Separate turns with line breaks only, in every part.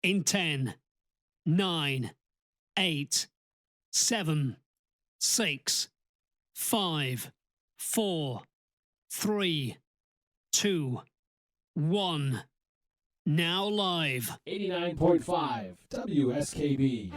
in 10, 9, 8, 7, 6, 5, 4, 3, 2, 1. Now live.
89.5 WSKB.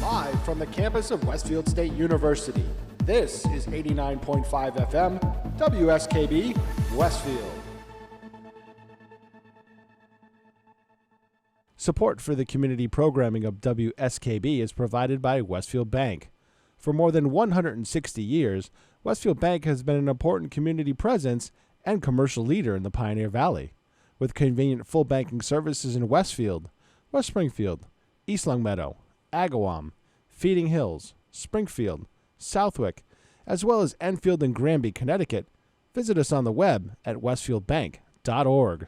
Live from the campus of Westfield State University, this is 89.5 FM, WSKB, Westfield. Support for the community programming of WSKB is provided by Westfield Bank. For more than 160 years, Westfield Bank has been an important community presence and commercial leader in the Pioneer Valley, with convenient full banking services in Westfield, West Springfield, East Longmeadow, Agawam, Feeding Hills, Springfield, Southwick, as well as Enfield and Granby, Connecticut. Visit us on the web at westfieldbank.org.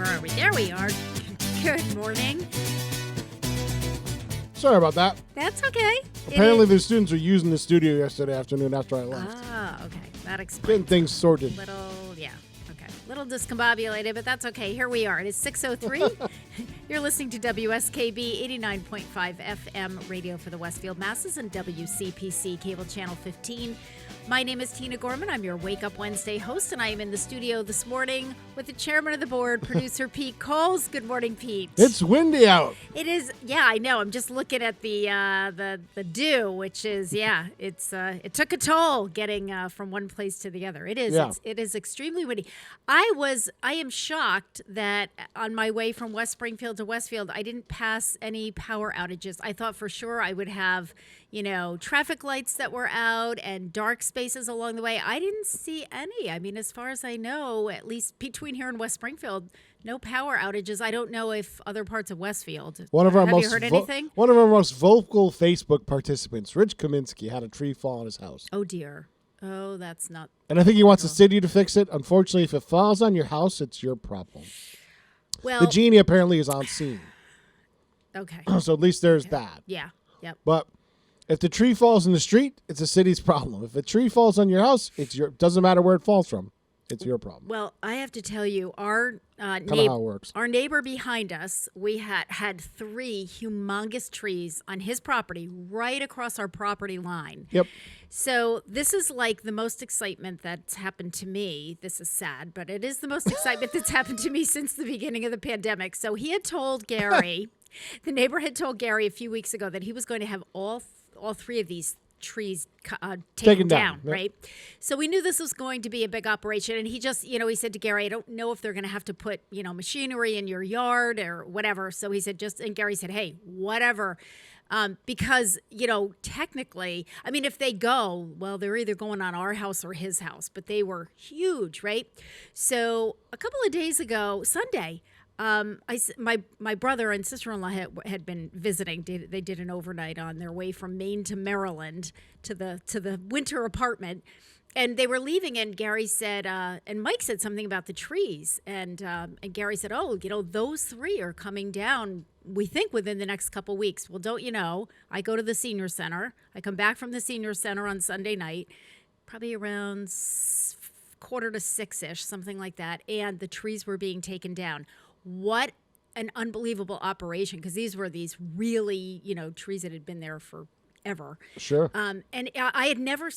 Where are we? There we are. Good morning.
Sorry about that.
That's okay.
Apparently, the students were using the studio yesterday afternoon after I left.
Ah, okay. That explains.
Getting things sorted.
Little discombobulated, but that's okay. Here we are. It is 6:03. You're listening to WSKB 89.5 FM radio for the Westfield Masses and WCPC cable channel 15. My name is Tina Gorman. I'm your Wake Up Wednesday host, and I am in the studio this morning with the chairman of the board, producer Pete Coles. Good morning, Pete.
It's windy out.
It is. Yeah, I know. I'm just looking at the dew, which is it took a toll getting from one place to the other. It is.
Yeah.
It is extremely windy. I am shocked that on my way from West Springfield to Westfield, I didn't pass any power outages. I thought for sure I would have, traffic lights that were out and dark spaces along the way. I didn't see any. I mean, as far as I know, at least between here and West Springfield, no power outages. I don't know if other parts of Westfield. Have you heard anything?
One of our most vocal Facebook participants, Rich Kaminsky, had a tree fall on his house.
Oh, dear. Oh, that's not.
And I think he wants the city to fix it. Unfortunately, if it falls on your house, it's your problem.
Well,
the genie apparently is on scene.
Okay.
So at least there's that.
Yeah. Yep.
But if the tree falls in the street, it's the city's problem. If a tree falls on your house, doesn't matter where it falls from. It's your problem.
Well, I have to tell you, our
how it works.
Our neighbor behind us, we had 3 humongous trees on his property right across our property line.
Yep.
So this is like the most excitement that's happened to me. This is sad, but it is the most excitement that's happened to me since the beginning of the pandemic. So he had told Gary, the neighbor had told Gary a few weeks ago that he was going to have all 3 of these trees taken down,
Yep.
right? So we knew this was going to be a big operation. And he just, he said to Gary, I don't know if they're going to have to put, machinery in your yard or whatever. So he said, and Gary said, hey, whatever. Because, technically, I mean, if they go, well, they're either going on our house or his house, but they were huge, right? So a couple of days ago, Sunday, my brother and sister-in-law had been visiting. They did an overnight on their way from Maine to Maryland to the winter apartment, and they were leaving. And Gary said, and Mike said something about the trees, and Gary said, "Oh, those 3 are coming down. We think within the next couple weeks." Well, don't you know? I go to the senior center. I come back from the senior center on Sunday night, probably around 5:45-ish, something like that, and the trees were being taken down. What an unbelievable operation, because these were really, trees that had been there forever.
Sure.
And I never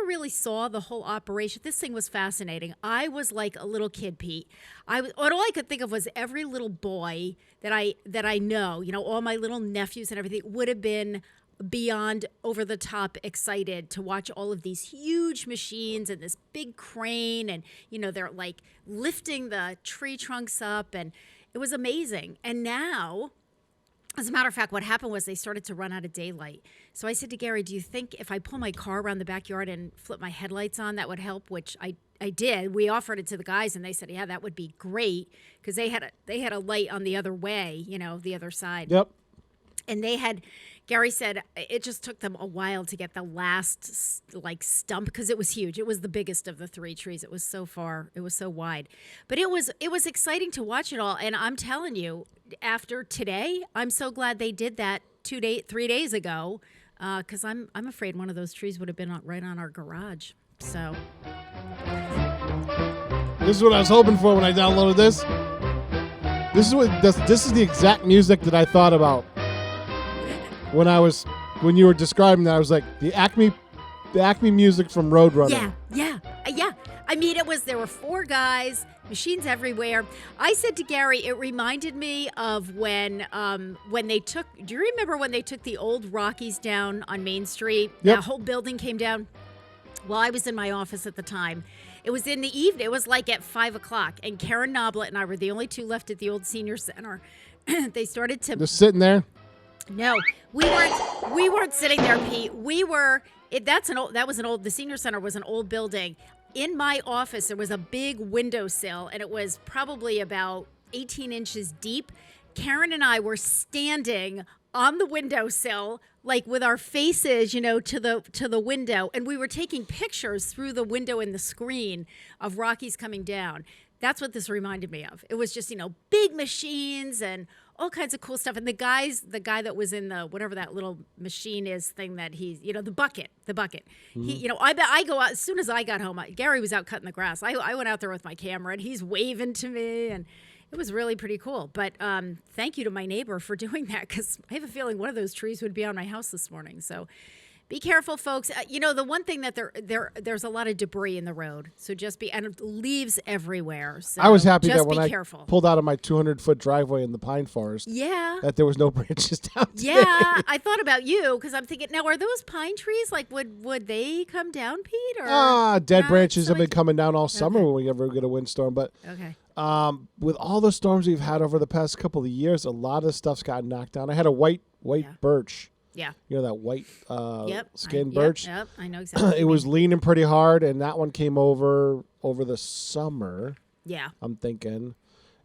really saw the whole operation. This thing was fascinating. I was like a little kid, Pete. All I could think of was every little boy that I know, all my little nephews and everything would have been beyond over the top excited to watch all of these huge machines and this big crane, and they're like lifting the tree trunks up, and it was amazing. And now, as a matter of fact, what happened was they started to run out of daylight. So I said to Gary, do you think if I pull my car around the backyard and flip my headlights on, that would help? Which I did. We offered it to the guys, and they said, yeah, that would be great, because they had a light on the other way, the other side.
Yep.
And Gary said it just took them a while to get the last stump, because it was huge. It was the biggest of the 3 trees. It was so far. It was so wide. But it was exciting to watch it all. And I'm telling you, after today, I'm so glad they did that 3 days ago, because I'm afraid one of those trees would have been right on our garage. So
this is what I was hoping for when I downloaded this. This is the exact music that I thought about when you were describing that. I was like, the Acme music from Roadrunner.
Yeah. I mean, there were 4 guys, machines everywhere. I said to Gary, it reminded me of when they took, do you remember when they took the old Rockies down on Main Street?
Yep.
That whole building came down. Well, I was in my office at the time. It was in the evening. It was like at 5 o'clock, and Karen Noblet and I were the only 2 left at the old senior center. They started to...
Just sitting there?
No, we weren't sitting there, Pete. The senior center was an old building. In my office, there was a big windowsill, and it was probably about 18 inches deep. Karen and I were standing on the windowsill, like with our faces, to the window, and we were taking pictures through the window in the screen of Rockies coming down. That's what this reminded me of. It was just, big machines and all kinds of cool stuff. And the guy that was in the, whatever that little machine is thing that he's, the bucket. He, I go out, as soon as I got home, Gary was out cutting the grass. I went out there with my camera and he's waving to me, and it was really pretty cool. But thank you to my neighbor for doing that, because I have a feeling one of those trees would be on my house this morning. So be careful, folks. The one thing that there's a lot of debris in the road, so just and leaves everywhere. So
I was happy
just
that when I
careful.
pulled out of my 200-foot driveway in the pine forest, that there was no branches down today.
Yeah, I thought about you because I'm thinking, now are those pine trees, like would they come down, Pete? Or
dead
not?
branches
So
have been coming down all summer when we ever get a windstorm. But
okay.
with all the storms we've had over the past couple of years, a lot of stuff's gotten knocked down. I had a white birch.
Yeah.
That white skin
Yep,
birch.
Yep, I know exactly.
It was leaning pretty hard, and that one came over the summer.
Yeah.
I'm thinking.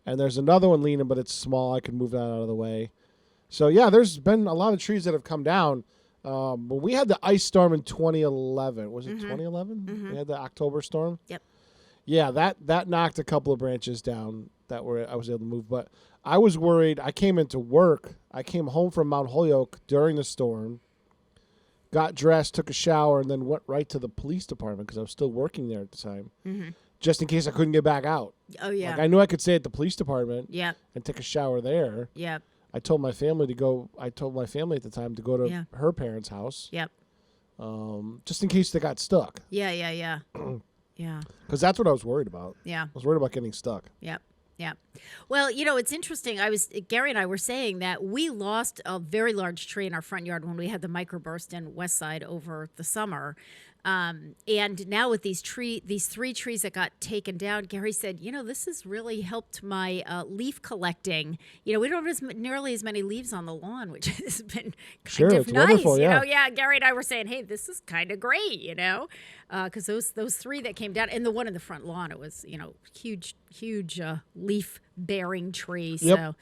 And there's another one leaning, but it's small. I can move that out of the way. So, yeah, there's been a lot of trees that have come down. When we had the ice storm in 2011, was it 2011?
Mm-hmm.
We had the October storm?
Yep.
Yeah, that knocked a couple of branches down I was able to move. But I was worried. I came into work. I came home from Mount Holyoke during the storm, got dressed, took a shower, and then went right to the police department because I was still working there at the time, just in case I couldn't get back out.
Oh, yeah.
Like, I knew I could stay at the police department
Yep.
and take a shower there.
Yep.
I told my family at the time to go to her parents' house.
Yep.
Just in case they got stuck.
Yeah. Yeah.
Because that's what I was worried about.
Yeah.
I was worried about getting stuck.
Yep. Yeah. Well, it's interesting. Gary and I were saying that we lost a very large tree in our front yard when we had the microburst in West Side over the summer. And now with these three trees that got taken down, Gary said, this has really helped my leaf collecting. We don't have nearly as many leaves on the lawn, which has been kind of
it's
nice.
wonderful,
Yeah, Gary and I were saying, hey, this is kind of great, because those three that came down, and the one in the front lawn, it was, huge leaf bearing tree.
Yep.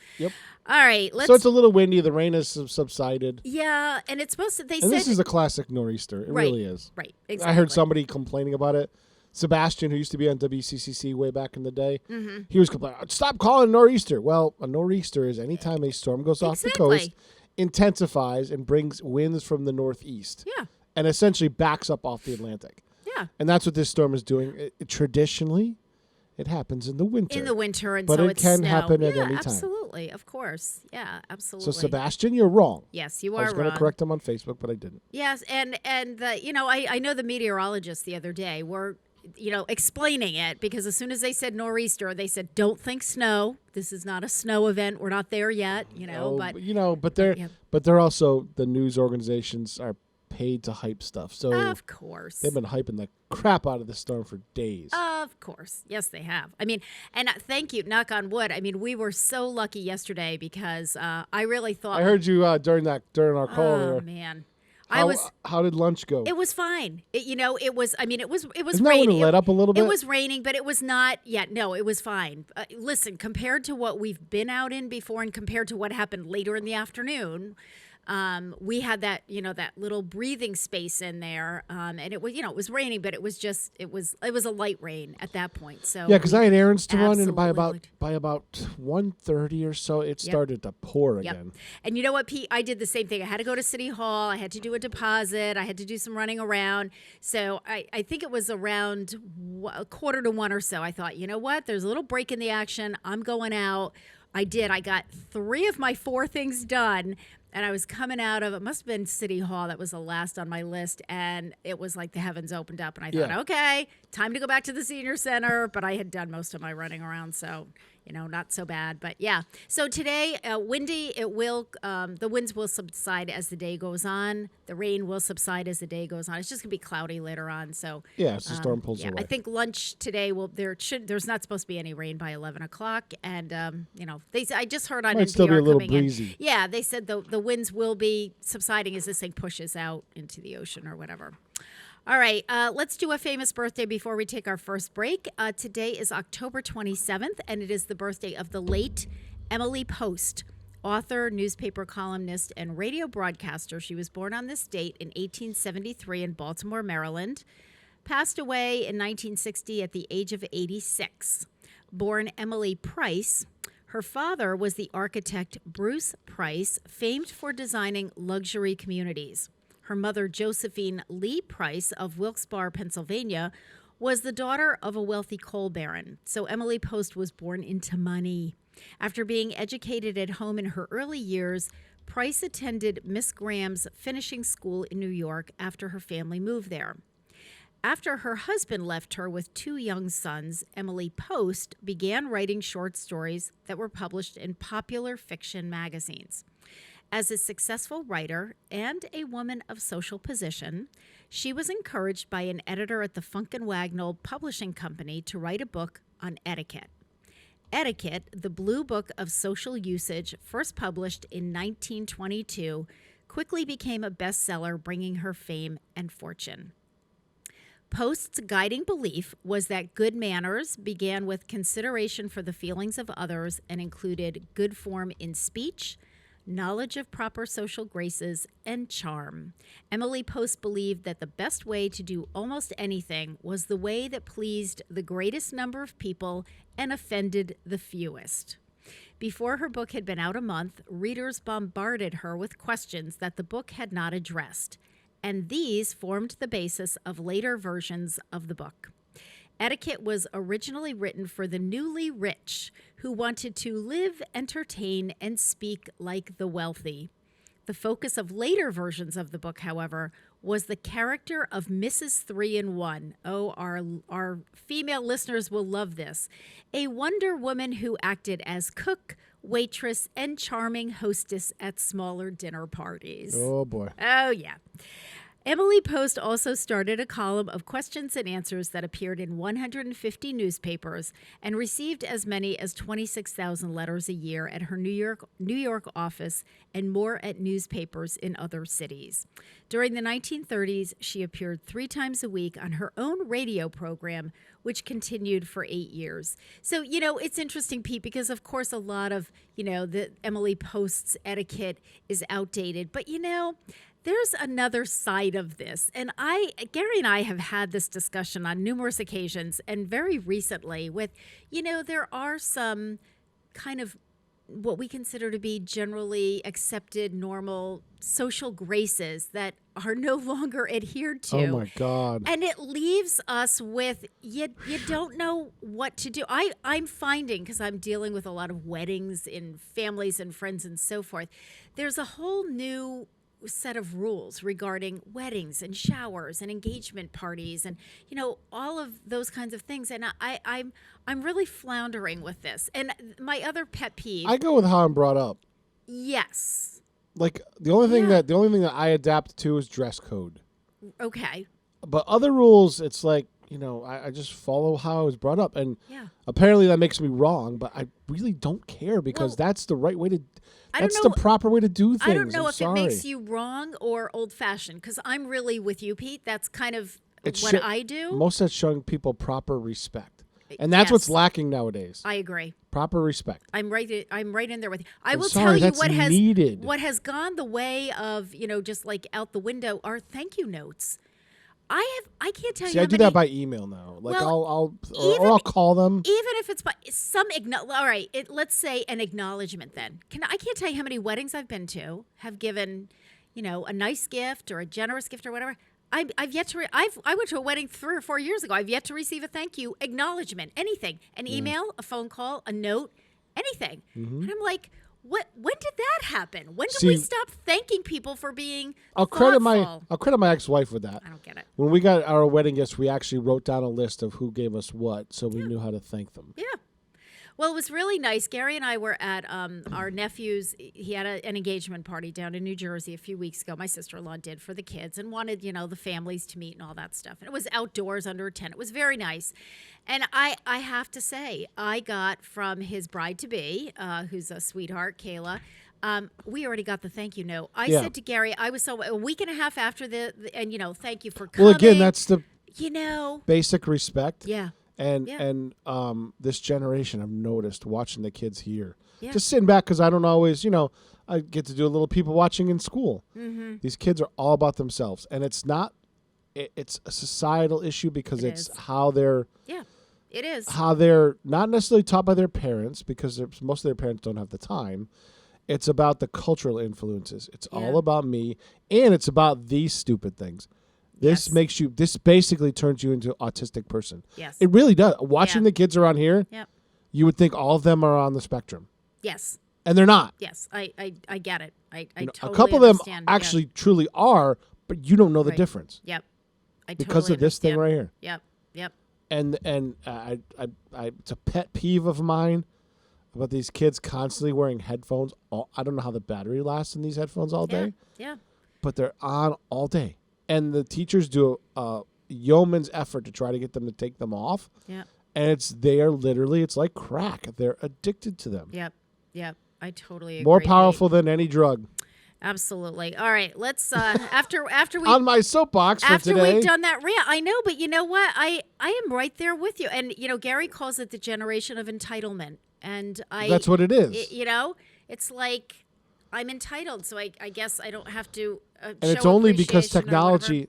All right,
So it's a little windy. The rain has subsided.
Yeah, and it's supposed to. They
And
said
this is a classic nor'easter. It really is.
Right. Exactly.
I heard somebody complaining about it. Sebastian, who used to be on WCCC way back in the day, he was complaining, stop calling it nor'easter. Well, a nor'easter is any time a storm goes off the coast, intensifies, and brings winds from the northeast.
Yeah.
And essentially backs up off the Atlantic.
Yeah.
And that's what this storm is doing. Traditionally, it happens in the winter.
And
but
so
it
it's
can
snow.
happen at
yeah,
any time.
Absolutely, of course. Yeah, absolutely.
So, Sebastian, you're wrong.
Yes, you are
I was
wrong.
going to correct him on Facebook, but I didn't.
Yes, and I know the meteorologists the other day were explaining it, because as soon as they said nor'easter, they said, don't think snow. This is not a snow event. We're not there yet.
But they're also, the news organizations are paid to hype stuff. So
of course
they've been hyping the crap out of this storm for days.
Of course. Yes, they have. I mean, and thank you, knock on wood. I mean, we were so lucky yesterday because I really thought.
I heard you during our call there.
Oh, man.
How did lunch go?
It was fine. It was
Isn't
raining.
that when it let up a little bit?
It was raining, but it was not yet. No, it was fine. Listen, compared to what we've been out in before and compared to what happened later in the afternoon, we had that little breathing space in there, and it was raining, but it was a light rain at that point. So
yeah, because I had errands to run, and
absolutely
by about 1:30 or so, it started to pour again.
And you know what, Pete? I did the same thing. I had to go to City Hall. I had to do a deposit. I had to do some running around. So I think it was around 1:45 or so. I thought, you know what? There's a little break in the action. I'm going out. I did. I got 3 of my 4 things done. And I was coming out of, it must have been City Hall. That was the last on my list. And it was like the heavens opened up. And I thought, okay, time to go back to the senior center. But I had done most of my running around. So, not so bad. But yeah. So today, windy, the winds will subside as the day goes on. The rain will subside as the day goes on. It's just going to be cloudy later on. So
yeah, as the storm pulls away.
I think lunch today there's not supposed to be any rain by 11 o'clock. And, I just heard on
Might
NPR
still be a little
coming
breezy.
in. Yeah, they said the winds will be subsiding as this thing pushes out into the ocean or whatever. All right, let's do a famous birthday before we take our first break. Today is October 27th, and it is the birthday of the late Emily Post, author, newspaper columnist, and radio broadcaster. She was born on this date in 1873 in Baltimore, Maryland. Passed away in 1960 at the age of 86. Born Emily Price, her father was the architect Bruce Price, famed for designing luxury communities. Her mother, Josephine Lee Price of Wilkes-Barre, Pennsylvania, was the daughter of a wealthy coal baron. So Emily Post was born into money. After being educated at home in her early years, Price attended Miss Graham's finishing school in New York after her family moved there. After her husband left her with 2 young sons, Emily Post began writing short stories that were published in popular fiction magazines. As a successful writer and a woman of social position, she was encouraged by an editor at the Funk and Wagnall Publishing Company to write a book on etiquette. Etiquette, the Blue Book of Social Usage, first published in 1922, quickly became a bestseller, bringing her fame and fortune. Post's guiding belief was that good manners began with consideration for the feelings of others and included good form in speech, knowledge of proper social graces, and charm. Emily Post believed that the best way to do almost anything was the way that pleased the greatest number of people and offended the fewest. Before her book had been out a month, readers bombarded her with questions that the book had not addressed, and these formed the basis of later versions of the book. Etiquette was originally written for the newly rich who wanted to live, entertain, and speak like the wealthy. The focus of later versions of the book, however, was the character of Mrs. 3-in-1. Oh, our female listeners will love this. A Wonder Woman who acted as cook, waitress, and charming hostess at smaller dinner parties.
Oh, boy.
Oh, yeah. Emily Post also started a column of questions and answers that appeared in 150 newspapers and received as many as 26,000 letters a year at her New York office and more at newspapers in other cities. During the 1930s, she appeared 3 times a week on her own radio program, which continued for 8 years. So, it's interesting, Pete, because of course a lot of, the Emily Post's etiquette is outdated, but there's another side of this. And Gary and I have had this discussion on numerous occasions, and very recently with, there are some kind of what we consider to be generally accepted, normal social graces that are no longer adhered to.
Oh, my God.
And it leaves us with, you don't know what to do. I'm finding, because I'm dealing with a lot of weddings in families and friends and so forth, there's a whole new set of rules regarding weddings and showers and engagement parties and all of those kinds of things, and I'm really floundering with this. And my other pet peeve,
I go with how I'm brought up.
Yes.
Like the only thing that I adapt to is dress code.
Okay.
But other rules, it's like I just follow how I was brought up, and apparently that makes me wrong. But I really don't care because that's the right way to. That's the proper way to do things.
I don't know if it makes you wrong or old-fashioned, because I'm really with you, Pete. That's kind of what I do.
Most of it's showing people proper respect, and that's what's lacking nowadays.
I agree.
Proper respect.
I'm right in there with you. I will tell you what has gone the way of just like out the window are thank you notes. I can't tell you.
I do that by email now. Like I'll call them. Even
if it's by some all right. Let's say an acknowledgement. Then I can't tell you how many weddings I've been to have given, a nice gift or a generous gift or whatever. I've yet to. I went to a wedding 3 or 4 years ago. I've yet to receive a thank you acknowledgement. Anything, an email, a phone call, a note, anything. Mm-hmm. And I'm like, what? When did that happen? When did we stop thanking people for being thoughtful?
I'll credit my ex-wife with that.
I don't get it.
When we got our wedding gifts, we actually wrote down a list of who gave us what, so we knew how to thank them. Yeah.
Well, it was really nice. Gary and I were at our nephew's. He had an engagement party down in New Jersey a few weeks ago. My sister-in-law did for the kids and wanted, the families to meet and all that stuff. And it was outdoors under a tent. It was very nice. And I have to say, I got from his bride-to-be, who's a sweetheart, Kayla, we already got the thank you note. I said to Gary, I was a week and a half after and thank you for coming.
Well, again, that's the basic respect.
Yeah.
And this generation, I've noticed watching the kids here, just sitting back because I don't always, I get to do a little people watching in school. Mm-hmm. These kids are all about themselves, and it's not. It's a societal issue because it's how they're. Yeah.
It is.
how they're not necessarily taught by their parents because most of their parents don't have the time. It's about the cultural influences. It's all about me, and it's about these stupid things. This this basically turns you into an autistic person.
Yes.
It really does. Watching the kids around here, you would think all of them are on the spectrum.
Yes.
And they're not.
Yes. I get it. I totally
a couple of them
understand.
actually truly are, but you don't know the difference.
Yep. I
because
totally
of this thing right here.
Yep. Yep.
And it's a pet peeve of mine about these kids constantly wearing headphones. I don't know how the battery lasts in these headphones all day.
Yeah.
But they're on all day. And the teachers do a yeoman's effort to try to get them to take them off.
Yeah.
And it's like crack. They're addicted to them.
Yep. Yep. I totally agree.
More powerful than any drug.
Absolutely. All right, let's after we
on my soapbox for
after
today.
we've done that rant. I know, but you know what? I am right there with you. And Gary calls it the generation of entitlement. And
that's what it is.
It's like I'm entitled, so I guess I don't have to
and
show
it's only because
appreciation
technology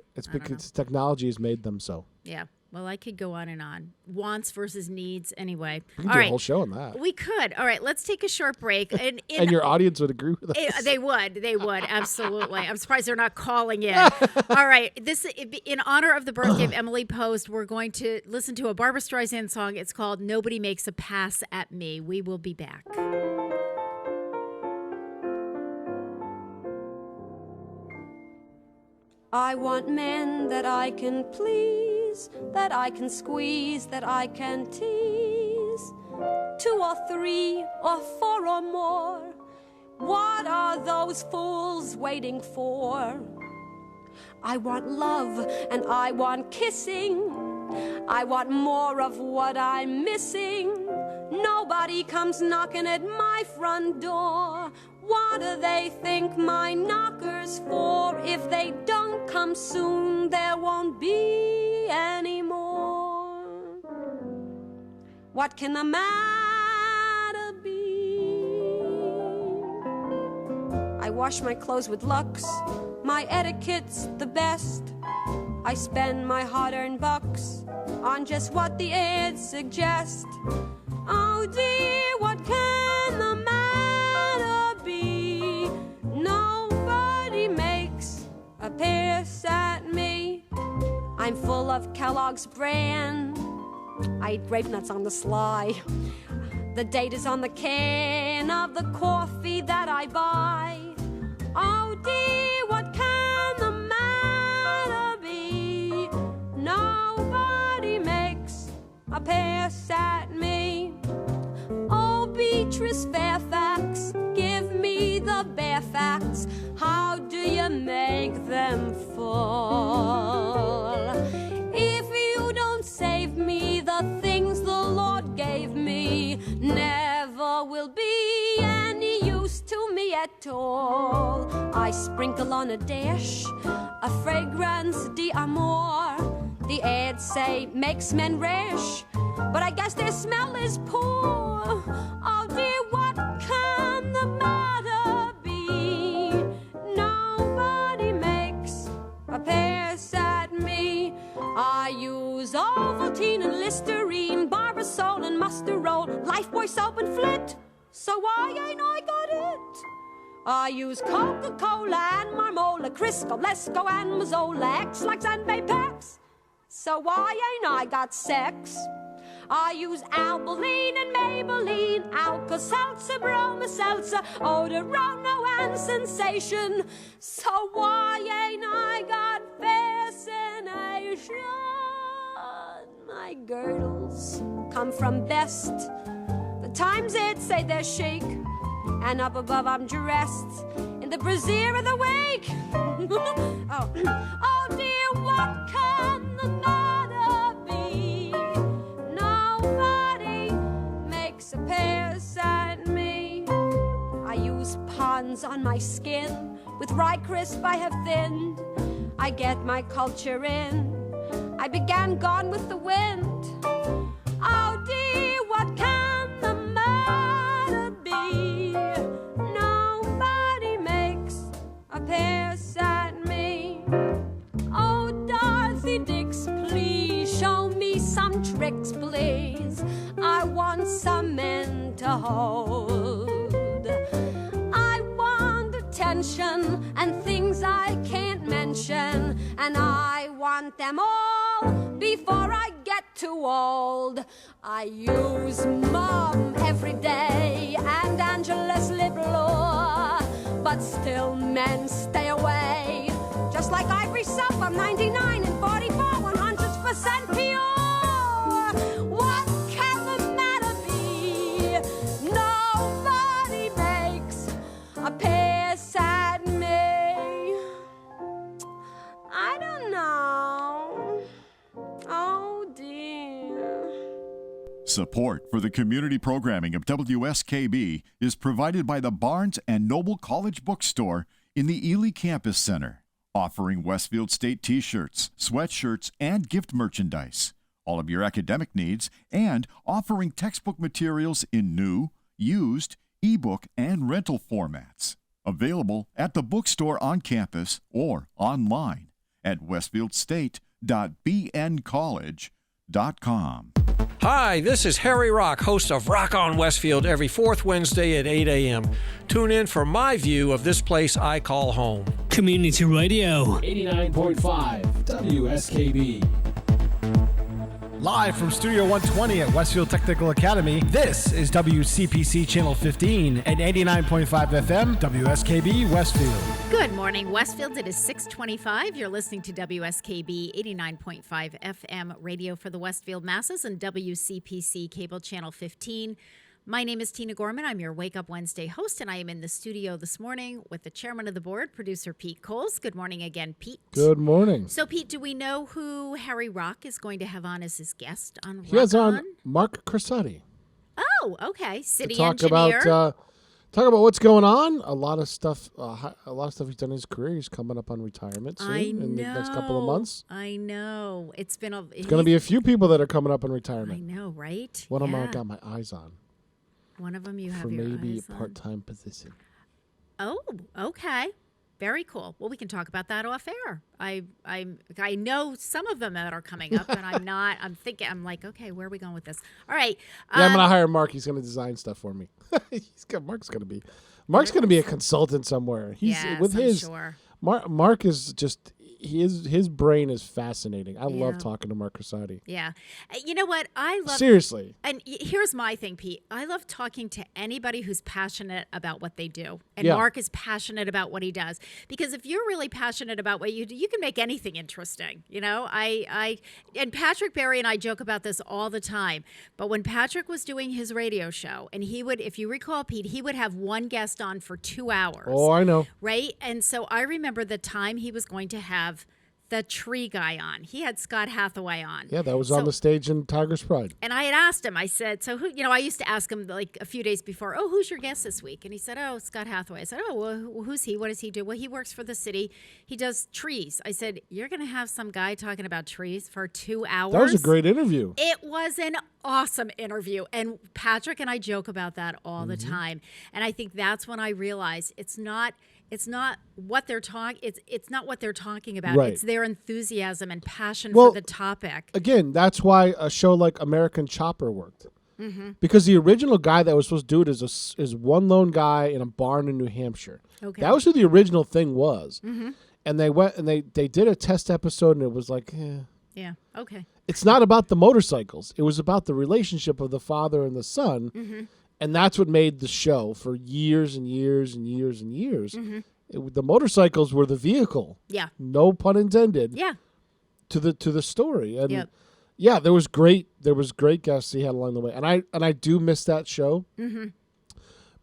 technology has made them so.
Yeah. Well, I could go on and on. Wants versus needs. Anyway.
We could do a whole show on that.
We could. All right. Let's take a short break. And
your audience would agree with us.
They would. They would. Absolutely. I'm surprised they're not calling in. All right. This in honor of the birthday of Emily Post, we're going to listen to a Barbra Streisand song. It's called Nobody Makes a Pass at Me. We will be back.
I want men that I can please, that I can squeeze, that I can tease. 2 or 3 or 4 or more. What are those fools waiting for? I want love and I want kissing. I want more of what I'm missing. Nobody comes knocking at my front door. What do they think my knocker's for? If they don't come soon, there won't be any more. What can the matter be? I wash my clothes with Lux. My etiquette's the best. I spend my hard-earned bucks on just what the ads suggest. Oh dear, what can the matter be? Nobody makes a pass at me. I'm full of Kellogg's brand. I eat grape nuts on the sly. The date is on the can of the coffee that I buy. Oh dear, what can the matter be? Nobody makes a pass at me. Oh, Beatrice Fairfax, give me the bare facts. How do you make them fall? If you don't save me, the things the Lord gave me never will be any use to me at all. I sprinkle on a dash, a fragrance d'amour. The ads say makes men rash, but I guess their smell is poor. Oh dear, what can the matter be? Nobody makes a pass at me. I use Ovaltine and Listerine, Barbasol and Musterol, Lifebuoy soap and Flint. So why ain't I got it? I use Coca-Cola and Marmola, Crisco, Lesco and Mazzola, X-Lax and Vapex. So why ain't I got sex? I use Albolene and Maybelline, Alka-Seltzer, Broma-Seltzer, Odorono and Sensation. So why ain't I got fascination? My girdles come from Best. The Times it say they're chic, and up above I'm dressed in the brassiere of the week. Oh dear, what can the matter be? Nobody makes a pass at me. I use Pond's on my skin. With Rye Crisp I have thinned. I get my culture in. I began Gone with the Wind. Oh dear, what can the matter be? Nobody makes a pass at me. Oh, Dorothy Dix, please show me some tricks, please. I want some men to hold. I want attention and things I can't mention, and I want them all before I get too old. I use Mom every day and Angela's Libelor, but still men stay away. Just like Ivory Soap, I'm 99 and 44, 100% pure. What can the matter be? Nobody makes a piss at me. I don't know. Oh dear.
Support for the community programming of WSKB is provided by the Barnes & Noble College Bookstore in the Ely Campus Center, offering Westfield State t-shirts, sweatshirts, and gift merchandise, all of your academic needs, and offering textbook materials in new, used, ebook, and rental formats. Available at the bookstore on campus or online at westfieldState.bncollege.com.
Hi, this is Harry Rock, host of Rock on Westfield every fourth Wednesday at 8 a.m. Tune in for my view of this place I call home.
Community Radio.
89.5 WSKB.
Live from Studio 120 at Westfield Technical Academy, this is WCPC Channel 15 at 89.5 FM, WSKB Westfield.
Good morning, Westfield. It is 6:25. You're listening to WSKB 89.5 FM radio for the Westfield masses and WCPC Cable Channel 15. My name is Tina Gorman. I'm your Wake Up Wednesday host, and I am in the studio this morning with the chairman of the board, producer Pete Coles. Good morning again, Pete.
Good morning.
So, Pete, do we know who Harry Rock is going to have on as his guest on Rock
He has on
On?
Mark Corsetti.
Oh, okay. City
to talk
engineer.
about what's going on. A lot of stuff. He's done in his career. He's coming up on retirement soon in the next couple of months.
I know. It's been a.
There's going to be a few people that are coming up on retirement.
I know, right?
One of them
Yeah.
I got my eyes on.
One of them you have
for
your
maybe
eyes
a
on.
part-time position.
Oh, okay. Very cool. Well, we can talk about that off air. I know some of them that are coming up, but I'm not. I'm like, okay, where are we going with this? All right.
Yeah, I'm gonna hire Mark. He's gonna design stuff for me. Mark's gonna be a consultant somewhere.
I'm sure.
Mark is just his brain is fascinating. I
Yeah.
love talking to Mark Corsetti.
Yeah. You know what? I love.
Seriously.
And here's my thing, Pete. I love talking to anybody who's passionate about what they do. And
Yeah.
Mark is passionate about what he does. Because if you're really passionate about what you do, you can make anything interesting. You know, and Patrick Berry and I joke about this all the time. But when Patrick was doing his radio show, and he would, if you recall, Pete, he would have one guest on for 2 hours.
Oh, I know.
Right? And so I remember the time he was going to have the tree guy on. He had Scott Hathaway on.
Yeah, that was on the stage in Tiger's Pride.
And I had asked him, I said, so who, I used to ask him like a few days before, oh, who's your guest this week? And he said, oh, Scott Hathaway. I said, oh, well, who's he? What does he do? Well, he works for the city. He does trees. I said, you're going to have some guy talking about trees for 2 hours?
That was a great interview.
It was an awesome interview. And Patrick and I joke about that all the time. And I think that's when I realized it's not what they're talking. It's not what they're talking about.
Right.
It's their enthusiasm and passion
Well,
for the topic.
Again, that's why a show like American Chopper worked. Because the original guy that was supposed to do it is one lone guy in a barn in New Hampshire.
Okay.
That was who the original thing was. And they went and they did a test episode, and it was like,
Yeah. Okay.
it's not about the motorcycles. It was about the relationship of the father and the son. And that's what made the show for years and years and years and years. The motorcycles were the vehicle.
Yeah.
No pun intended.
Yeah.
To the story. And
Yep.
yeah, there was great guests he had along the way. And I do miss that show.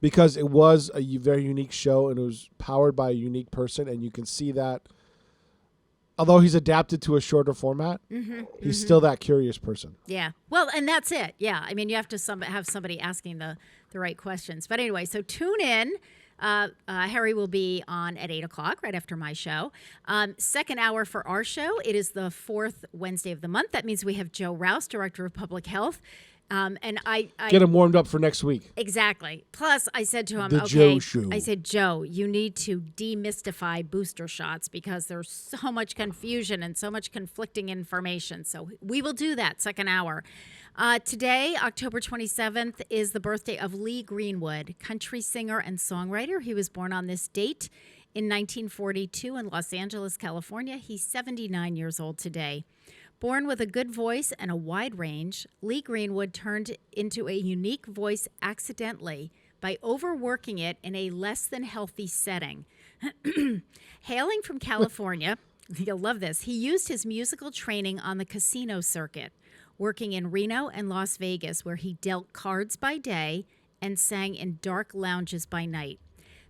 Because it was a very unique show, and it was powered by a unique person, and you can see that although he's adapted to a shorter format, he's still that curious person.
Yeah. Well, and that's it. Yeah. I mean, you have to have somebody asking the right questions. But anyway, so tune in. Harry will be on at 8 o'clock, right after my show. Second hour for our show. It is the fourth Wednesday of the month. That means we have Joe Rouse, Director of Public Health, And I
Get him warmed up for next week.
exactly. Plus, I said to him,
The
okay,
Joe Show.
I said, Joe, you need to demystify booster shots because there's so much confusion and so much conflicting information. So we will do that second hour. Today, October 27th, is the birthday of Lee Greenwood, country singer and songwriter. He was born on this date in 1942 in Los Angeles, California. He's 79 years old today. Born with a good voice and a wide range, Lee Greenwood turned into a unique voice accidentally by overworking it in a less than healthy setting. Hailing from California, you'll love this, he used his musical training on the casino circuit, working in Reno and Las Vegas, where he dealt cards by day and sang in dark lounges by night.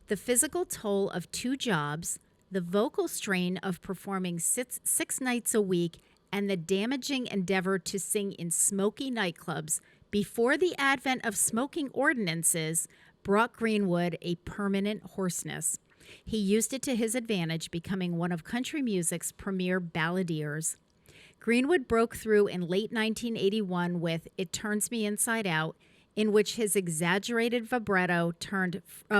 The physical toll of 2 jobs, the vocal strain of performing six nights a week, and the damaging endeavor to sing in smoky nightclubs before the advent of smoking ordinances brought Greenwood a permanent hoarseness. He used it to his advantage, becoming one of country music's premier balladeers. Greenwood broke through in late 1981 with It Turns Me Inside Out, in which his exaggerated vibrato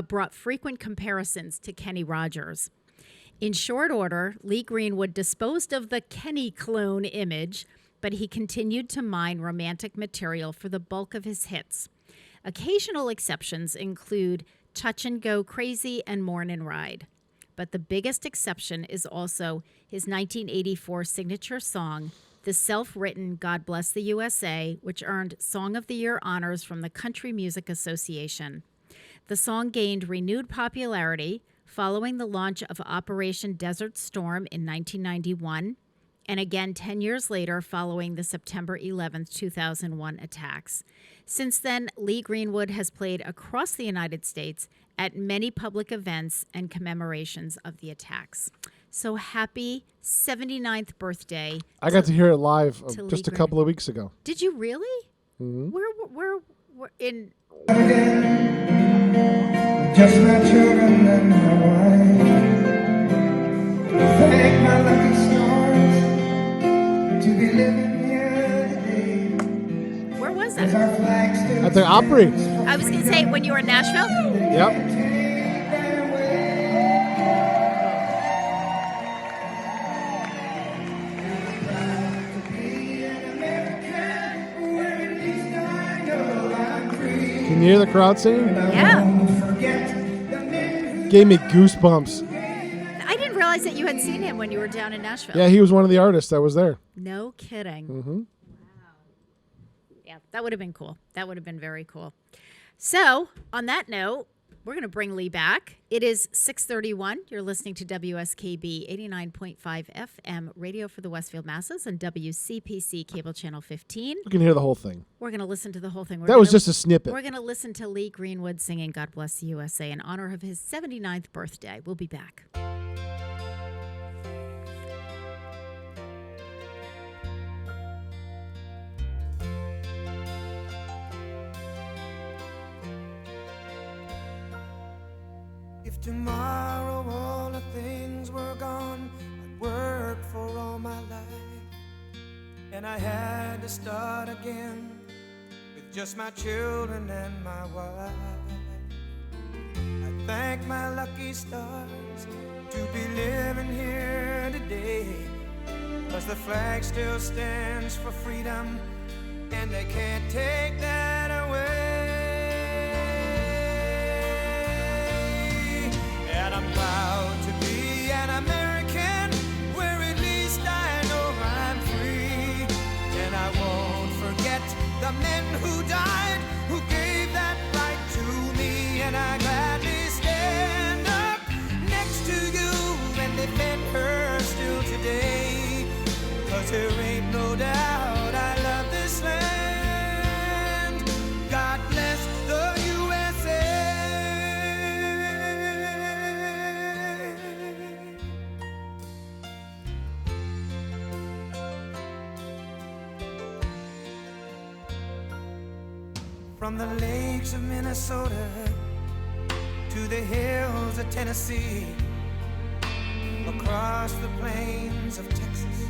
brought frequent comparisons to Kenny Rogers. In short order, Lee Greenwood disposed of the Kenny clone image, but he continued to mine romantic material for the bulk of his hits. Occasional exceptions include Touch and Go Crazy and Mourn and Ride. But the biggest exception is also his 1984 signature song, the self-written God Bless the USA, which earned Song of the Year honors from the Country Music Association. The song gained renewed popularity following the launch of Operation Desert Storm in 1991, and again 10 years later following the September 11, 2001 attacks. Since then, Lee Greenwood has played across the United States at many public events and commemorations of the attacks. So happy 79th birthday.
I got to hear it live
to
just
Lee
a couple of weeks ago.
Did you really? Mm-hmm. Where in...
Just my children and my wife. Thank my lucky stars to be living here today.
Where was that?
At the Opry.
I was going to say, when you were in Nashville?
Yep. Can you hear the crowd singing?
Yeah.
Gave me goosebumps.
I didn't realize that you had seen him when you were down in Nashville.
Yeah, he was one of the artists that was there.
No kidding.
Mm-hmm.
Wow. Yeah, that would have been cool. That would have been very cool. So, on that note, we're going to bring Lee back. It is 6:31. You're listening to WSKB 89.5 FM, radio for the Westfield masses, and WCPC cable channel 15.
You can hear the whole thing.
We're going to listen to the whole thing.
That was just a snippet.
We're going to listen to Lee Greenwood singing God Bless the USA in honor of his 79th birthday. We'll be back.
If tomorrow all the things were gone I'd worked for all my life, and I had to start again with just my children and my wife. I thank my lucky stars to be living here today, 'cause the flag still stands for freedom, and they can't take that away. And I'm proud to be an American, where at least I know I'm free. And I won't forget the men who died, who gave that right to me. And I gladly stand up next to you and defend her still today, 'cause there ain't no doubt I love this land. God bless the USA. From the lakes of Minnesota to the hills of Tennessee, across the plains of Texas,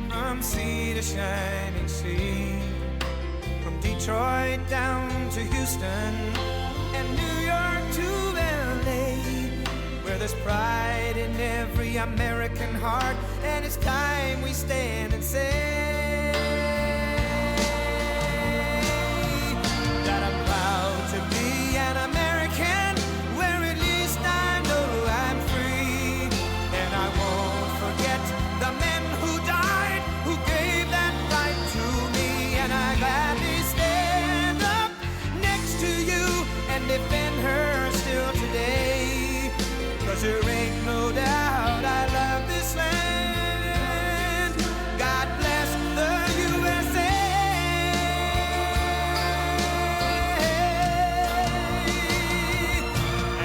from sea to shining sea, from Detroit Detroit down to Houston, and New York to LA, where there's pride in every American heart, and it's time we stand and say that I'm proud to be an American, where at least I know I'm free, and I won't forget the men who died, who gave that right to me, and I gladly stand up next to you and defend her still today, 'cause there ain't no doubt I love this land. God bless the USA.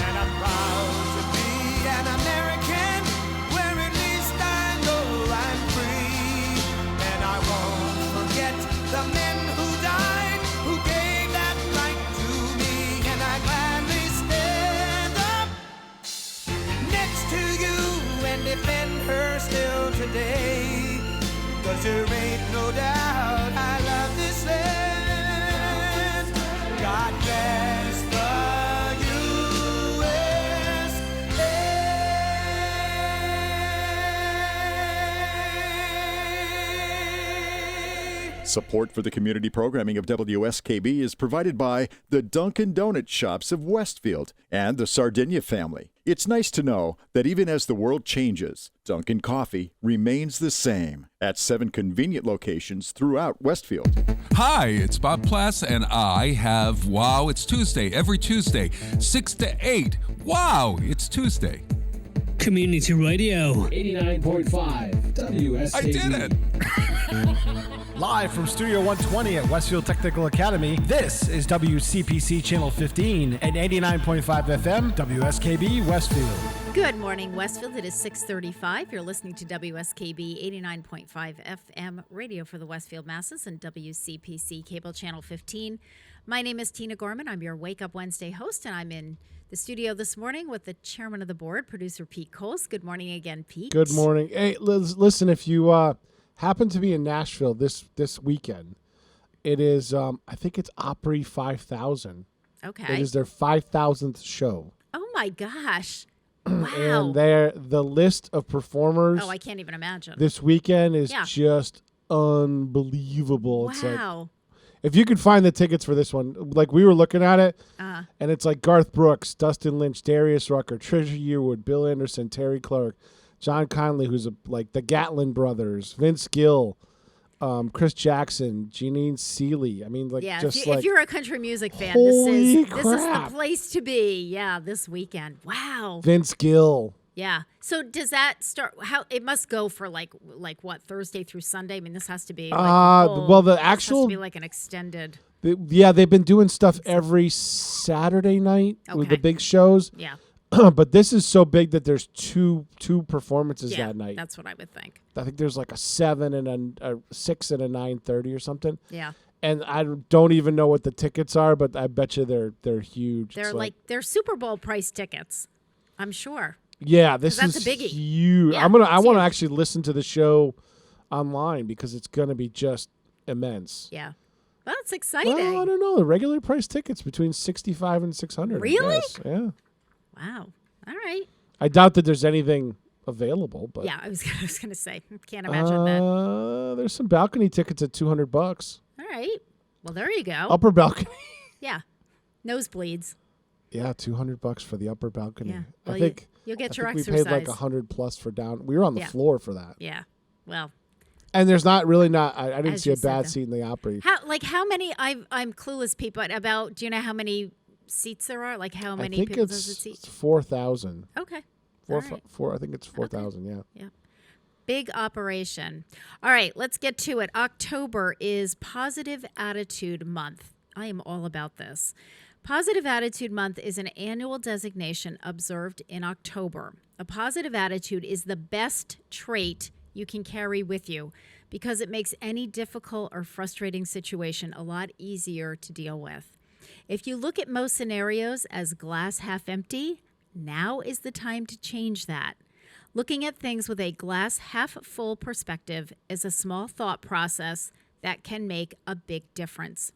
And I'm proud to be an American, where at least I know I'm free, and I won't forget the men who died, who gave that right to me, and I gladly stand up next to you and defend her still today, 'cause there ain't no doubt I love this land. God bless the USA.
Support for the community programming of WSKB is provided by the Dunkin' Donut Shops of Westfield and the Sardinia family. It's nice to know that even as the world changes, Dunkin' Coffee remains the same at 7 convenient locations throughout Westfield.
Hi, it's Bob Plass, and I have Wow, It's Tuesday, every Tuesday, 6 to 8. Wow, it's Tuesday.
Community Radio.
89.5 WSKB.
I did it!
Live from Studio 120 at Westfield Technical Academy, this is WCPC Channel 15 and 89.5 FM, WSKB Westfield.
Good morning, Westfield. It is 6:35. You're listening to WSKB 89.5 FM radio for the Westfield masses and WCPC Cable Channel 15. My name is Tina Gorman. I'm your Wake Up Wednesday host, and I'm in the studio this morning with the chairman of the board, producer Pete Coles. Good morning again, Pete.
Good morning. Hey, listen, if you happen to be in Nashville this weekend, it is, I think it's Opry 5000.
Okay.
It is their 5,000th show.
Oh, my gosh. Wow.
And the list of performers
Oh, I can't even imagine.
this weekend is
Yeah.
just unbelievable. It's like,
Wow.
if you could find the tickets for this one, like we were looking at it,
Uh,
and it's like Garth Brooks, Dustin Lynch, Darius Rucker, Trisha Yearwood, Bill Anderson, Terry Clark, John Conley, who's like the Gatlin brothers, Vince Gill, Chris Jackson, Jeanine Seeley. I mean, like,
yeah,
just
if you're a country music fan,
holy
this is the
crap.
place to be. Yeah, this weekend. Wow.
Vince Gill.
Yeah. So does that start? How it must go for like what, Thursday through Sunday? I mean, this has to be. Like
Well, the
this has
actual,
to be like an extended.
they've been doing stuff every Saturday night with the
Okay.
big shows.
Yeah.
But this is so big that there's two performances
Yeah.
that night.
That's what I would think.
I think there's like a 7 and a 6 and a 9:30 or something.
Yeah.
And I don't even know what the tickets are, but I bet you they're huge.
They're
It's
they're Super Bowl price tickets. I'm sure.
yeah, this
'Cause
is
that's a biggie.
huge.
Yeah,
I
it's
want to
huge.
actually listen to the show online because it's gonna be just immense.
Yeah. Well, that's exciting.
Well, I don't know. The regular price tickets between $65 and $600. I
Really?
guess. Yeah.
Wow. All right.
I doubt that there's anything available, but
Yeah, I was gonna say. Can't imagine that.
there's some balcony tickets at $200.
All right. Well, there you go.
Upper balcony.
Yeah. Nosebleeds.
Yeah, $200 for the upper balcony.
Yeah. Well,
I think
you'll get
I
your
think
exercise.
we paid like $100+ for down. We were on the
Yeah.
floor for that.
Yeah. Well,
And there's not really not. I didn't
As
see
you
a
said,
bad
though.
seat in the Opry.
how many? I'm clueless, Pete. But about, do you know how many seats there are? Like how
I
many
think
people does it
it's
seat?
4,000.
Okay.
Four,
All right.
four. I think it's 4,000. Yeah.
Yeah. Big operation. All right, let's get to it. October is Positive Attitude Month. I am all about this. Positive Attitude Month is an annual designation observed in October. A positive attitude is the best trait you can carry with you because it makes any difficult or frustrating situation a lot easier to deal with. If you look at most scenarios as glass half empty, now is the time to change that. Looking at things with a glass half full perspective is a small thought process that can make a big difference.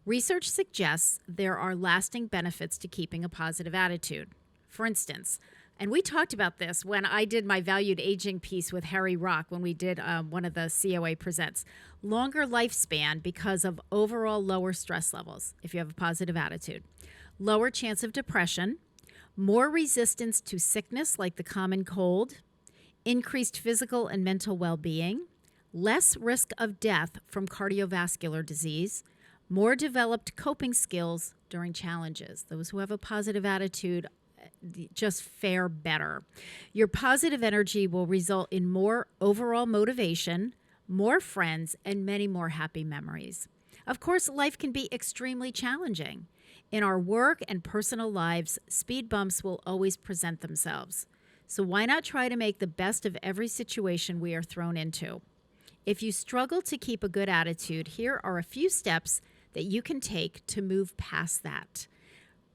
Research suggests there are lasting benefits to keeping a positive attitude. For instance, and we talked about this when I did my valued aging piece with Harry Rock when we did one of the COA Presents. Longer lifespan because of overall lower stress levels if you have a positive attitude. Lower chance of depression. More resistance to sickness like the common cold. Increased physical and mental well-being. Less risk of death from cardiovascular disease. More developed coping skills during challenges. Those who have a positive attitude just fare better. Your positive energy will result in more overall motivation, more friends, and many more happy memories. Of course, life can be extremely challenging. In our work and personal lives, speed bumps will always present themselves. So why not try to make the best of every situation we are thrown into? If you struggle to keep a good attitude, here are a few steps that you can take to move past that.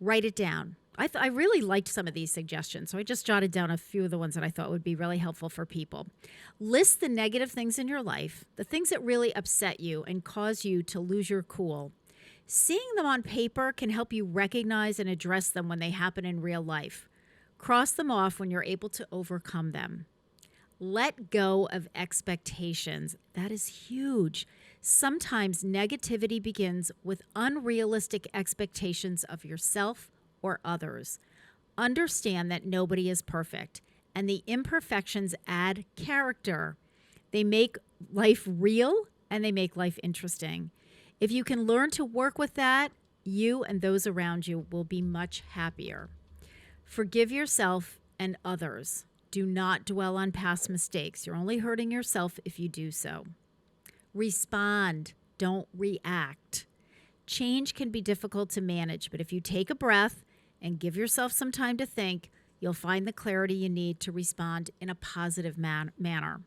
Write it down. I really liked some of these suggestions, so I just jotted down a few of the ones that I thought would be really helpful for people. List the negative things in your life, the things that really upset you and cause you to lose your cool. Seeing them on paper can help you recognize and address them when they happen in real life. Cross them off when you're able to overcome them. Let go of expectations. That is huge. Sometimes negativity begins with unrealistic expectations of yourself or others. Understand that nobody is perfect, and the imperfections add character. They make life real, and they make life interesting. If you can learn to work with that, you and those around you will be much happier. Forgive yourself and others. Do not dwell on past mistakes. You're only hurting yourself if you do so. Respond. Don't react. Change can be difficult to manage, but if you take a breath and give yourself some time to think, you'll find the clarity you need to respond in a positive manner.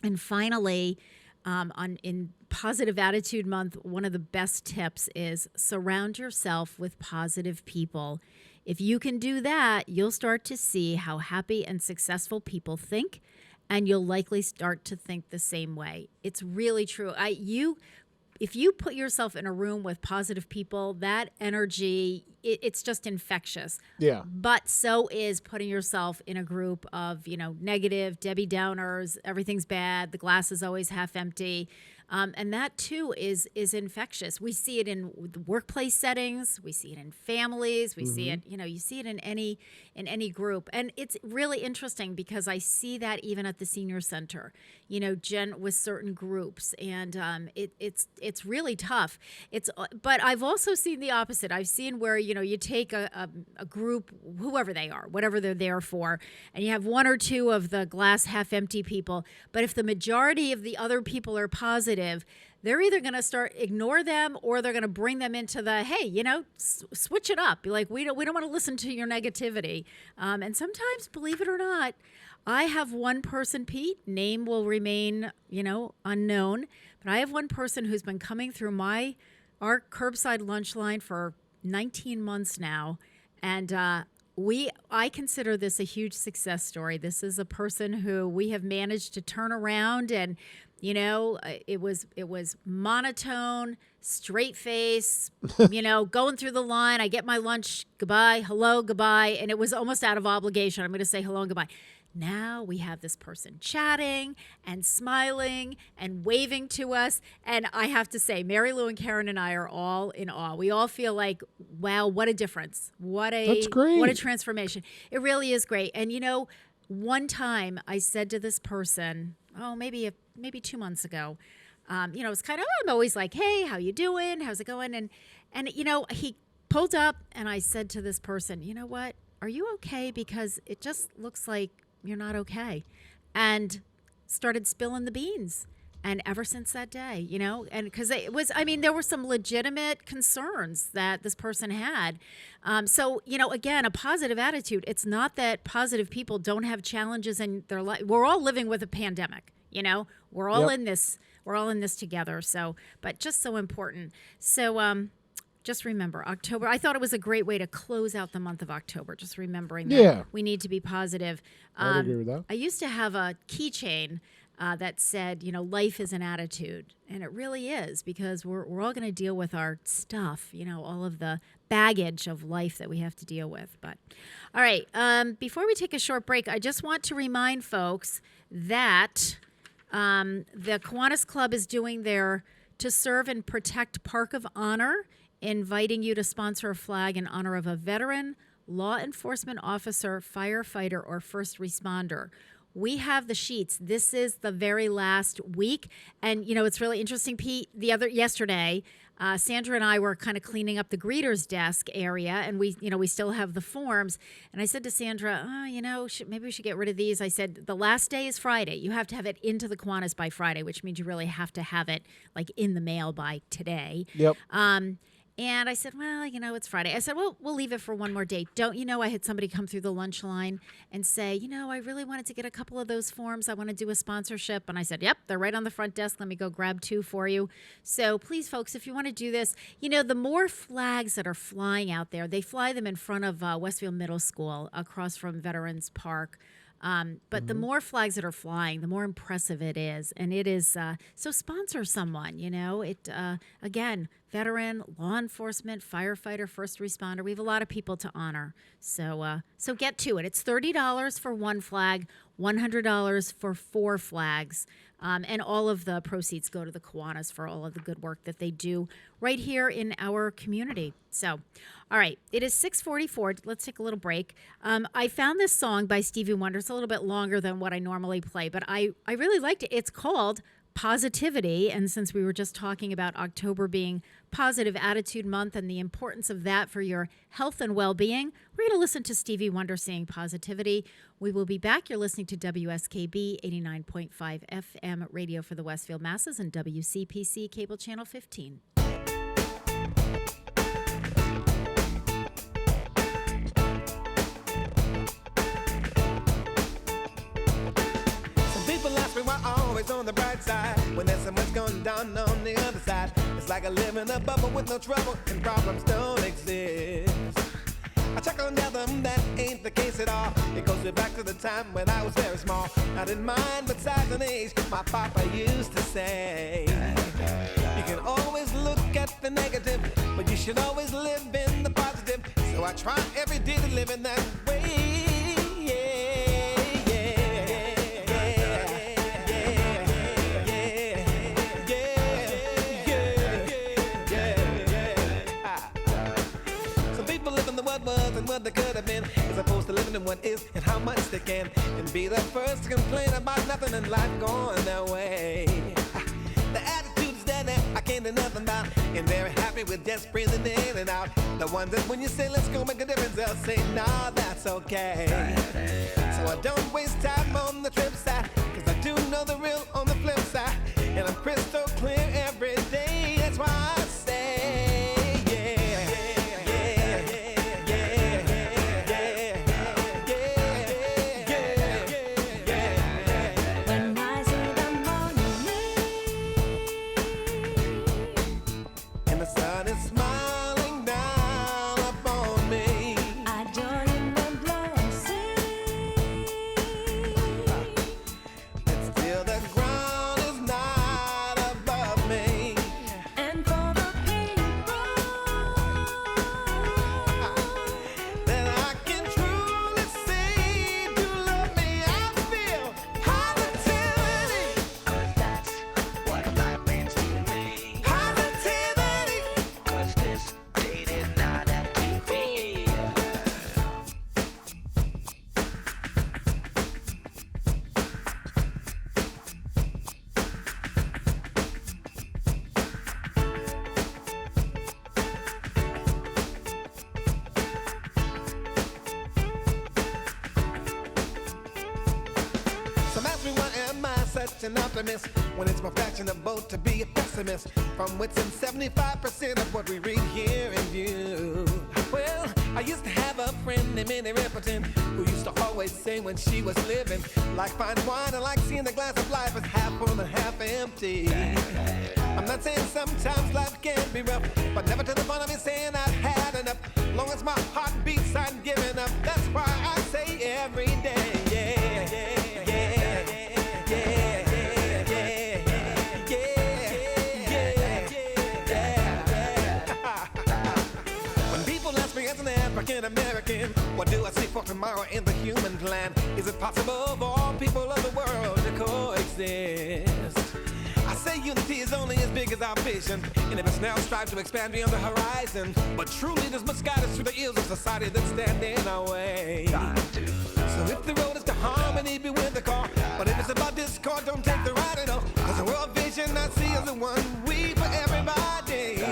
And finally, in Positive Attitude Month, one of the best tips is surround yourself with positive people. If you can do that, you'll start to see how happy and successful people think, and you'll likely start to think the same way. It's really true. If you put yourself in a room with positive people, that energy, it's just infectious.
Yeah.
But so is putting yourself in a group of, negative, Debbie Downers, everything's bad, the glass is always half empty. And that too is infectious. We see it in the workplace settings. We see it in families. We see it, you see it in any group. And it's really interesting because I see that even at the senior center, Jen, with certain groups, and it's really tough. But I've also seen the opposite. I've seen where you take a group, whoever they are, whatever they're there for, and you have one or two of the glass half empty people. But if the majority of the other people are positive, they're either going to ignore them, or they're going to bring them into the, hey, switch it up. Be like, we don't want to listen to your negativity. And sometimes, believe it or not, I have one person, Pete, name will remain, unknown, but I have one person who's been coming through our curbside lunch line for 19 months now. And I consider this a huge success story. This is a person who we have managed to turn around, and it was monotone, straight face, going through the line. I get my lunch, goodbye, hello, goodbye. And it was almost out of obligation. I'm going to say hello and goodbye. Now we have this person chatting and smiling and waving to us. And I have to say, Mary Lou and Karen and I are all in awe. We all feel like, wow, what a difference. That's great. What a transformation. It really is great. And, one time I said to this person, maybe 2 months ago, it's kind of, I'm always like, hey, how you doing? How's it going? And he pulled up and I said to this person, you know what? Are you okay? Because it just looks like you're not okay. And started spilling the beans. And ever since that day, and because there were some legitimate concerns that this person had. So, again, a positive attitude. It's not that positive people don't have challenges in their life. We're all living with a pandemic, we're all in this. We're all in this together. So, but just so important. So, just remember October. I thought it was a great way to close out the month of October. Just remembering that we need to be positive.
I would agree with that.
I used to have a keychain that said, life is an attitude. And it really is, because we're all going to deal with our stuff, all of the baggage of life that we have to deal with. But all right, before we take a short break, I just want to remind folks that the Kiwanis Club is doing their To Serve and Protect Park of Honor, inviting you to sponsor a flag in honor of a veteran, law enforcement officer, firefighter, or first responder. We have the sheets. This is the very last week. And, it's really interesting, Pete. Yesterday, Sandra and I were kind of cleaning up the greeter's desk area, and we still have the forms. And I said to Sandra, maybe we should get rid of these. I said, the last day is Friday. You have to have it into the Kiwanis by Friday, which means you really have to have it like in the mail by today.
Yep.
And I said, well, it's Friday. I said, well, we'll leave it for one more day. Don't you know, I had somebody come through the lunch line and say, I really wanted to get a couple of those forms. I want to do a sponsorship. And I said, yep, they're right on the front desk. Let me go grab 2 for you. So please, folks, if you want to do this, the more flags that are flying out there, they fly them in front of Westfield Middle School across from Veterans Park. But the more flags that are flying, the more impressive it is. And it is, so sponsor someone, again, veteran, law enforcement, firefighter, first responder. We have a lot of people to honor. So get to it. It's $30 for 1 flag, $100 for 4 flags. And all of the proceeds go to the Kiwanis for all of the good work that they do right here in our community. So, all right, it is 6:44. Let's take a little break. I found this song by Stevie Wonder. It's a little bit longer than what I normally play, but I really liked it. It's called Positivity. And since we were just talking about October being Positive Attitude Month and the importance of that for your health and well-being, we're going to listen to Stevie Wonder sing Positivity. We will be back. You're listening to WSKB 89.5 FM radio for the Westfield Masses and WCPC Cable Channel 15.
People ask me why I'm always on the bright side when there's so much going down on the other side. It's like I live in a bubble with no trouble and problems don't exist. I check on them, that ain't the case at all. It goes way back to the time when I was very small. I didn't mind but size and age, my papa used to say. You can always look at the negative, but you should always live in the positive. So I try every day to live in that way. And what they could have been, as opposed to living in what is and how much they can, and be the first to complain about nothing in life going their way. The attitudes that I can't do nothing about, and very happy with just breathing in and out. The ones that when you say let's go make a difference, they'll say nah, that's okay. So I don't waste time on the trip side, cause I do know the real on the flip side, and I'm crystal clear every day. That's why I say an optimist when it's more fashionable to be a pessimist, from which in 75% of what we read, hear, and view. Well, I used to have a friend named Minnie Riperton who used to always say when she was living, like fine wine and like seeing the glass of life as half full and half empty. I'm not saying sometimes life can be rough, but never to the point of me saying I've had enough. Long as my heart beats, I'm giving up. That's why I say every day, yeah, yeah, yeah, yeah, yeah. African American. What do I see for tomorrow in the human plan? Is it possible for all people of the world to coexist? I say unity is only as big as our vision, and if it's now strive to expand beyond the horizon. But true leaders must guide us through the ills of society that stand in our way. So if the road is to harmony, be with the car. But if it's about discord, don't take the ride at all. Cause the world vision I see is the one we for everybody.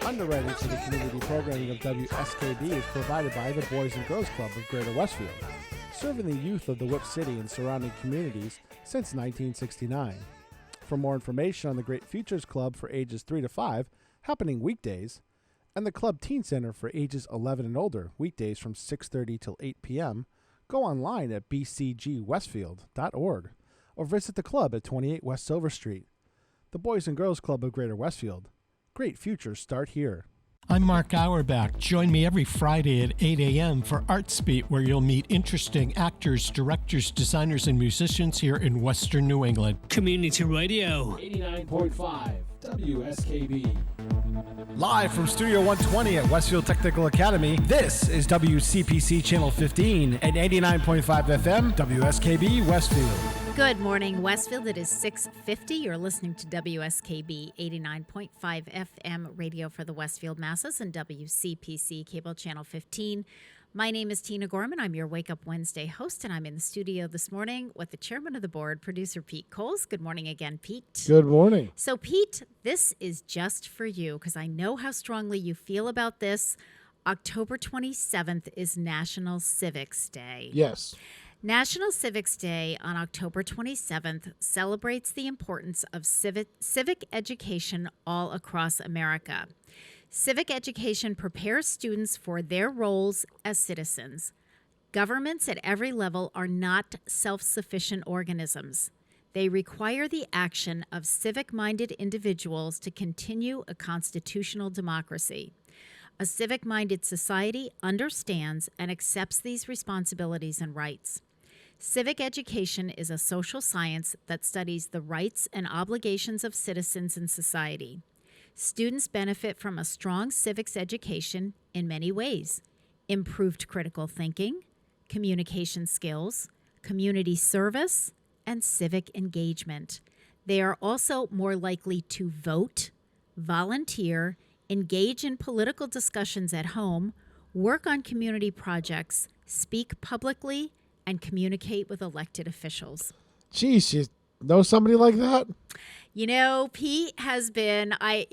Underwriting for the community programming of WSKB is provided by the Boys and Girls Club of Greater Westfield, serving the youth of the Whip City and surrounding communities since 1969. For more information on the Great Futures Club for ages 3 to 5, happening weekdays, and the Club Teen Center for ages 11 and older, weekdays from 6:30 till 8 p.m., go online at bcgwestfield.org or visit the club at 28 West Silver Street. The Boys and Girls Club of Greater Westfield. Great futures start here.
I'm Mark Auerbach. Join me every Friday at 8 a.m. for ArtsBeat, where you'll meet interesting actors, directors, designers, and musicians here in Western New England.
Community Radio.
89.5 WSKB.
Live from Studio 120 at Westfield Technical Academy, this is WCPC Channel 15 and 89.5 FM, WSKB Westfield.
Good morning, Westfield. It is 6:50. You're listening to WSKB 89.5 FM radio for the Westfield Masses and WCPC Cable Channel 15. My name is Tina Gorman. I'm your Wake Up Wednesday host, and I'm in the studio this morning with the chairman of the board, producer Pete Coles. Good morning again, Pete.
Good morning.
So, Pete, this is just for you because I know how strongly you feel about this. October 27th is National Civics Day.
Yes.
National Civics Day on October 27th celebrates the importance of civic education all across America. Civic education prepares students for their roles as citizens. Governments at every level are not self-sufficient organisms. They require the action of civic-minded individuals to continue a constitutional democracy. A civic-minded society understands and accepts these responsibilities and rights. Civic education is a social science that studies the rights and obligations of citizens in society. Students benefit from a strong civics education in many ways: improved critical thinking, communication skills, community service, and civic engagement. They are also more likely to vote, volunteer, engage in political discussions at home, work on community projects, speak publicly, and communicate with elected officials.
Geez, you know somebody like that?
You know, Pete has been, I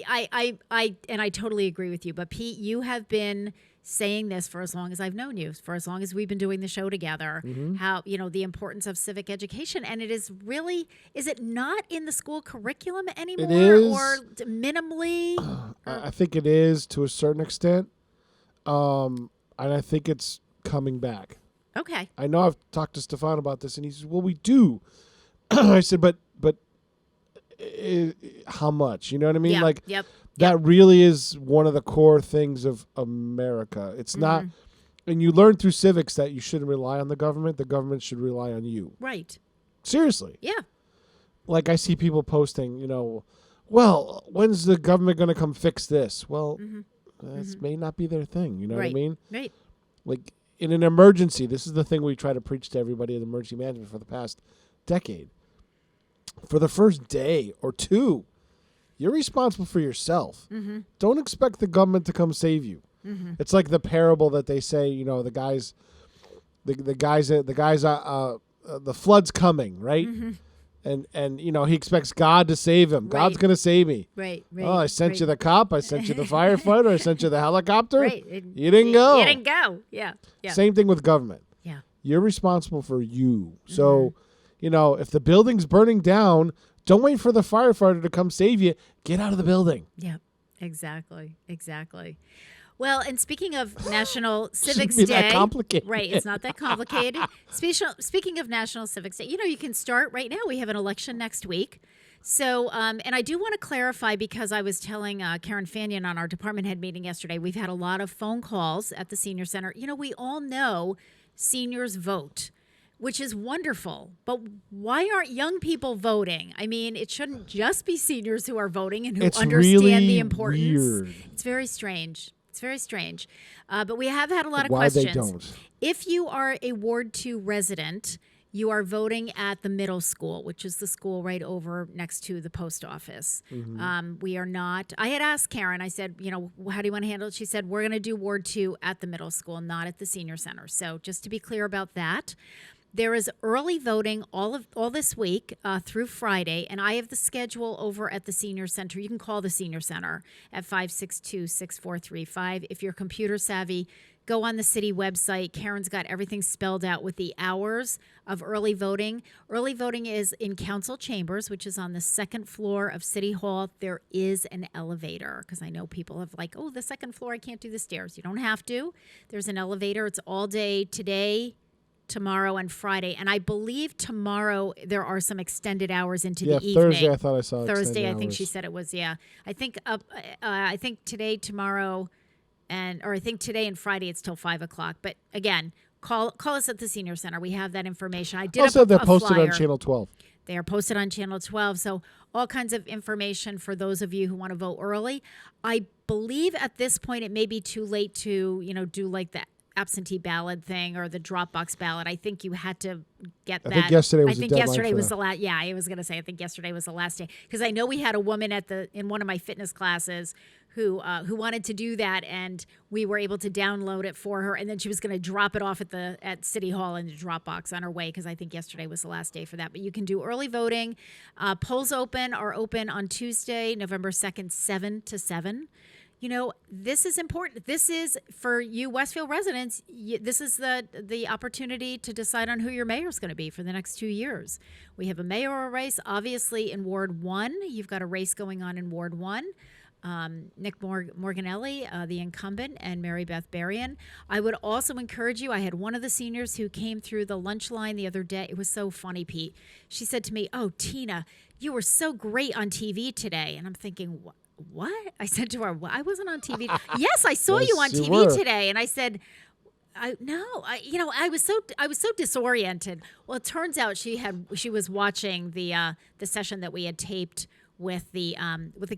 totally agree with you, but Pete, you have been saying this for as long as I've known you, for as long as we've been doing the show together, how, the importance of civic education. And it is really, is it not in the school curriculum anymore?
It is.
Or minimally?
I think it is to a certain extent. And I think it's coming back.
Okay.
I know I've talked to Stefan about this, and he says, well, we do. I said, but how much? You know what I mean?
Yeah.
Like,
Yep.
that really is one of the core things of America. It's not, and you learn through civics that you shouldn't rely on the government. The government should rely on you.
Right.
Seriously.
Yeah.
like I see people posting, well, when's the government going to come fix this? Well, that may not be their thing. You know what I mean?
Right.
Like in an emergency, this is the thing we try to preach to everybody in emergency management for the past decade. For the first day or two, you're responsible for yourself. Don't expect the government to come save you. It's like the parable that they say, the flood's coming, right? And he expects God to save him. God's going to save me.
Right.
Oh, I sent you the cop. I sent you the firefighter. I sent you the helicopter.
Right.
You didn't go.
You didn't go. Yeah.
Same thing with government.
Yeah.
You're responsible for you. So, if the building's burning down, don't wait for the firefighter to come save you. Get out of the building.
Yeah, exactly. Well, and speaking of National Civics
Shouldn't be
Day,
that complicated.
Right? It's not that complicated. Speaking of National Civics Day, you can start right now. We have an election next week, so and I do want to clarify because I was telling Karen Fannion on our department head meeting yesterday. We've had a lot of phone calls at the senior center. We all know seniors vote, which is wonderful. But why aren't young people voting? I mean, it shouldn't just be seniors who are voting and who understand
really
the importance.
Weird.
It's very strange. But we have had a lot of
Why
questions.
they don't?
If you are a Ward 2 resident, you are voting at the middle school, which is the school right over next to the post office. We are not. I had asked Karen, I said, how do you want to handle it? She said, we're going to do Ward 2 at the middle school, not at the senior center. So just to be clear about that. There is early voting all this week through Friday, and I have the schedule over at the Senior Center. You can call the Senior Center at 562-6435. If you're computer savvy, go on the city website. Karen's got everything spelled out with the hours of early voting. Early voting is in council chambers, which is on the second floor of City Hall. There is an elevator because I know people have the second floor, I can't do the stairs. You don't have to. There's an elevator. It's all day today, tomorrow, and Friday. And I believe tomorrow there are some extended hours into the evening.
Thursday I thought I saw
Thursday, I think
hours.
she said it was, I think today, tomorrow, or I think today and Friday it's till 5 o'clock. But again, call us at the Senior Center. We have that information. I did
also they're
a
posted
flyer.
on Channel 12.
They are posted on Channel 12. So all kinds of information for those of you who want to vote early. I believe at this point it may be too late to, do like that absentee ballot thing or the Dropbox ballot. I think you had to get that.
I think yesterday was the deadline
yesterday
for
was
that.
the last. Yeah, I was going to say I think yesterday was the last day because I know we had a woman in one of my fitness classes who wanted to do that, and we were able to download it for her, and then she was going to drop it off at City Hall in the Dropbox on her way because I think yesterday was the last day for that. But you can do early voting. Polls are open on Tuesday, November 2nd, 7 to 7. This is important. This is for you Westfield residents. This is the opportunity to decide on who your mayor is going to be for the next 2 years. We have a mayoral race, obviously, in Ward 1. You've got a race going on in Ward 1. Nick Morganelli, the incumbent, and Mary Beth Berrien. I would also encourage you. I had one of the seniors who came through the lunch line the other day. It was so funny, Pete. She said to me, "Oh, Tina, you were so great on TV today." And I'm thinking, what? I said to her, well, I wasn't on TV. Yes, I saw you on TV today. And I said, I was so disoriented. Well, it turns out she was watching the session that we had taped with the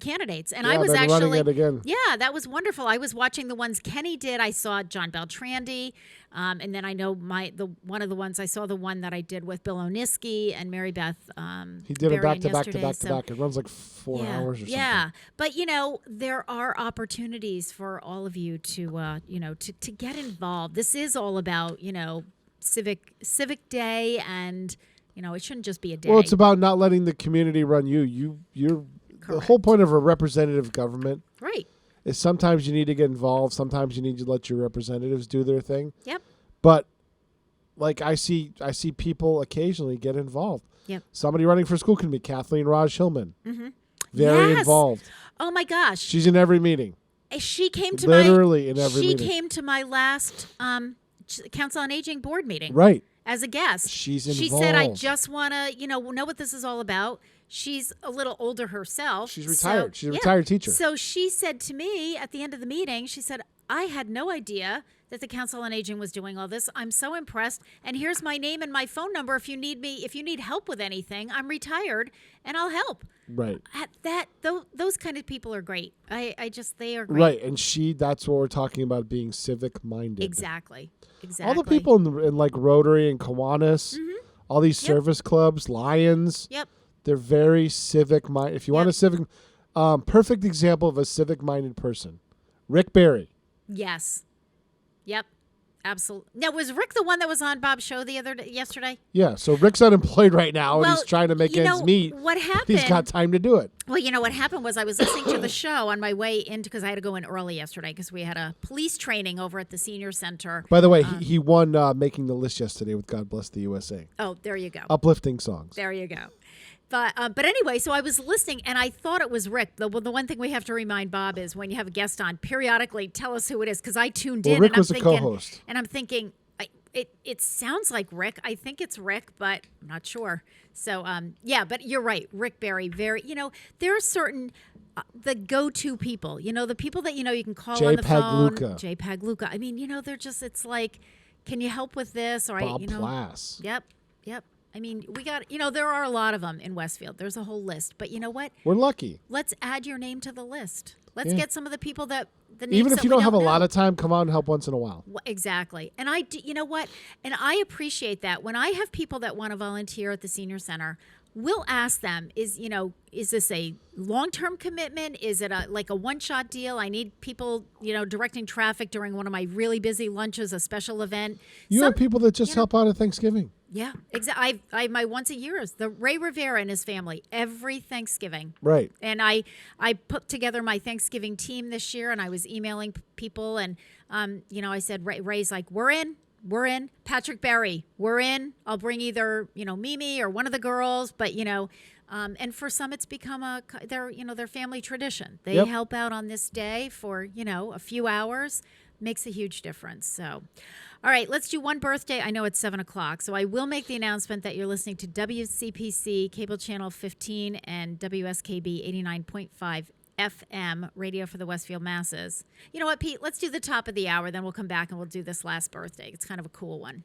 candidates, and I was actually
running it again.
Yeah, that was wonderful. I was watching the ones Kenny did. I saw John Beltrandy, and then I know one of the ones I saw the one that I did with Bill Oniski and Mary Beth.
He did it back to back to
yesterday,
back to back. It runs like 4 hours or something.
Yeah, but there are opportunities for all of you to to get involved. This is all about civic day and. It shouldn't just be a day.
Well, it's about not letting the community run you. You're the whole point of a representative government.
Right.
Is sometimes you need to get involved. Sometimes you need to let your representatives do their thing.
Yep.
But like I see people occasionally get involved.
Yep.
Somebody running for school committee, Kathleen Raj Hillman.
Mm-hmm.
Very involved.
Oh my gosh.
She's in every meeting.
She came to
literally in every meeting.
She came to my last Council on Aging board meeting.
Right.
As a guest.
She's involved.
She said, I just want to, know what this is all about. She's a little older herself.
She's retired. She's a retired teacher.
So she said to me at the end of the meeting, she said, I had no idea that the Council on Aging was doing all this. I'm so impressed. And here's my name and my phone number. If you need help with anything, I'm retired and I'll help.
Right.
Those kind of people are great. They are great.
Right. And that's what we're talking about, being civic minded.
Exactly.
All the people in like Rotary and Kiwanis, all these service clubs, Lions.
Yep.
They're very civic minded. If you want a civic, perfect example of a civic minded person, Rick Barry.
Yes. Yep. Absolutely. Now, was Rick the one that was on Bob's show yesterday?
Yeah. So Rick's unemployed right now, and
Well,
he's trying to make ends meet.
What happened?
He's got time to do it.
Well, what happened was I was listening to the show on my way in because I had to go in early yesterday because we had a police training over at the senior center.
By the way, he won Making the List yesterday with God Bless the USA.
Oh, there you go.
Uplifting songs.
There you go. But anyway, so I was listening, and I thought it was Rick. The one thing we have to remind Bob is when you have a guest on, periodically tell us who it is, because I tuned in.
Rick
and
was a co-host.
And I'm thinking, it sounds like Rick. I think it's Rick, but I'm not sure. So, yeah, but you're right. Rick Barry, there are certain the go-to people, the people that, you can call on the phone. Jay Pagluka. I mean, they're just, it's like, can you help with this? Or
Bob Plass.
Yep. I mean, we got, there are a lot of them in Westfield. There's a whole list. But you know what?
We're lucky.
Let's add your name to the list. Let's get some of the people the names
even if
that
you
we
don't have a
know.
lot of time, come on and help once in a while.
Exactly. And you know what? And I appreciate that. When I have people that want to volunteer at the senior center, we'll ask them, is this a long-term commitment? Is it like a one-shot deal? I need people, directing traffic during one of my really busy lunches, a special event.
You have people that just help out at Thanksgiving.
Yeah, exactly. I my once a year is the Ray Rivera and his family every Thanksgiving.
Right.
And I put together my Thanksgiving team this year, and I was emailing people, and I said, Ray's like, we're in. Patrick Berry, we're in. I'll bring either Mimi or one of the girls, but and for some it's become their family tradition. They help out on this day for a few hours. Makes a huge difference. So, all right, let's do one birthday. I know it's 7:00, so I will make the announcement that you're listening to WCPC Cable Channel 15 and WSKB 89.5 FM, radio for the Westfield masses. You know what, Pete? Let's do the top of the hour, then we'll come back and we'll do this last birthday. It's kind of a cool one.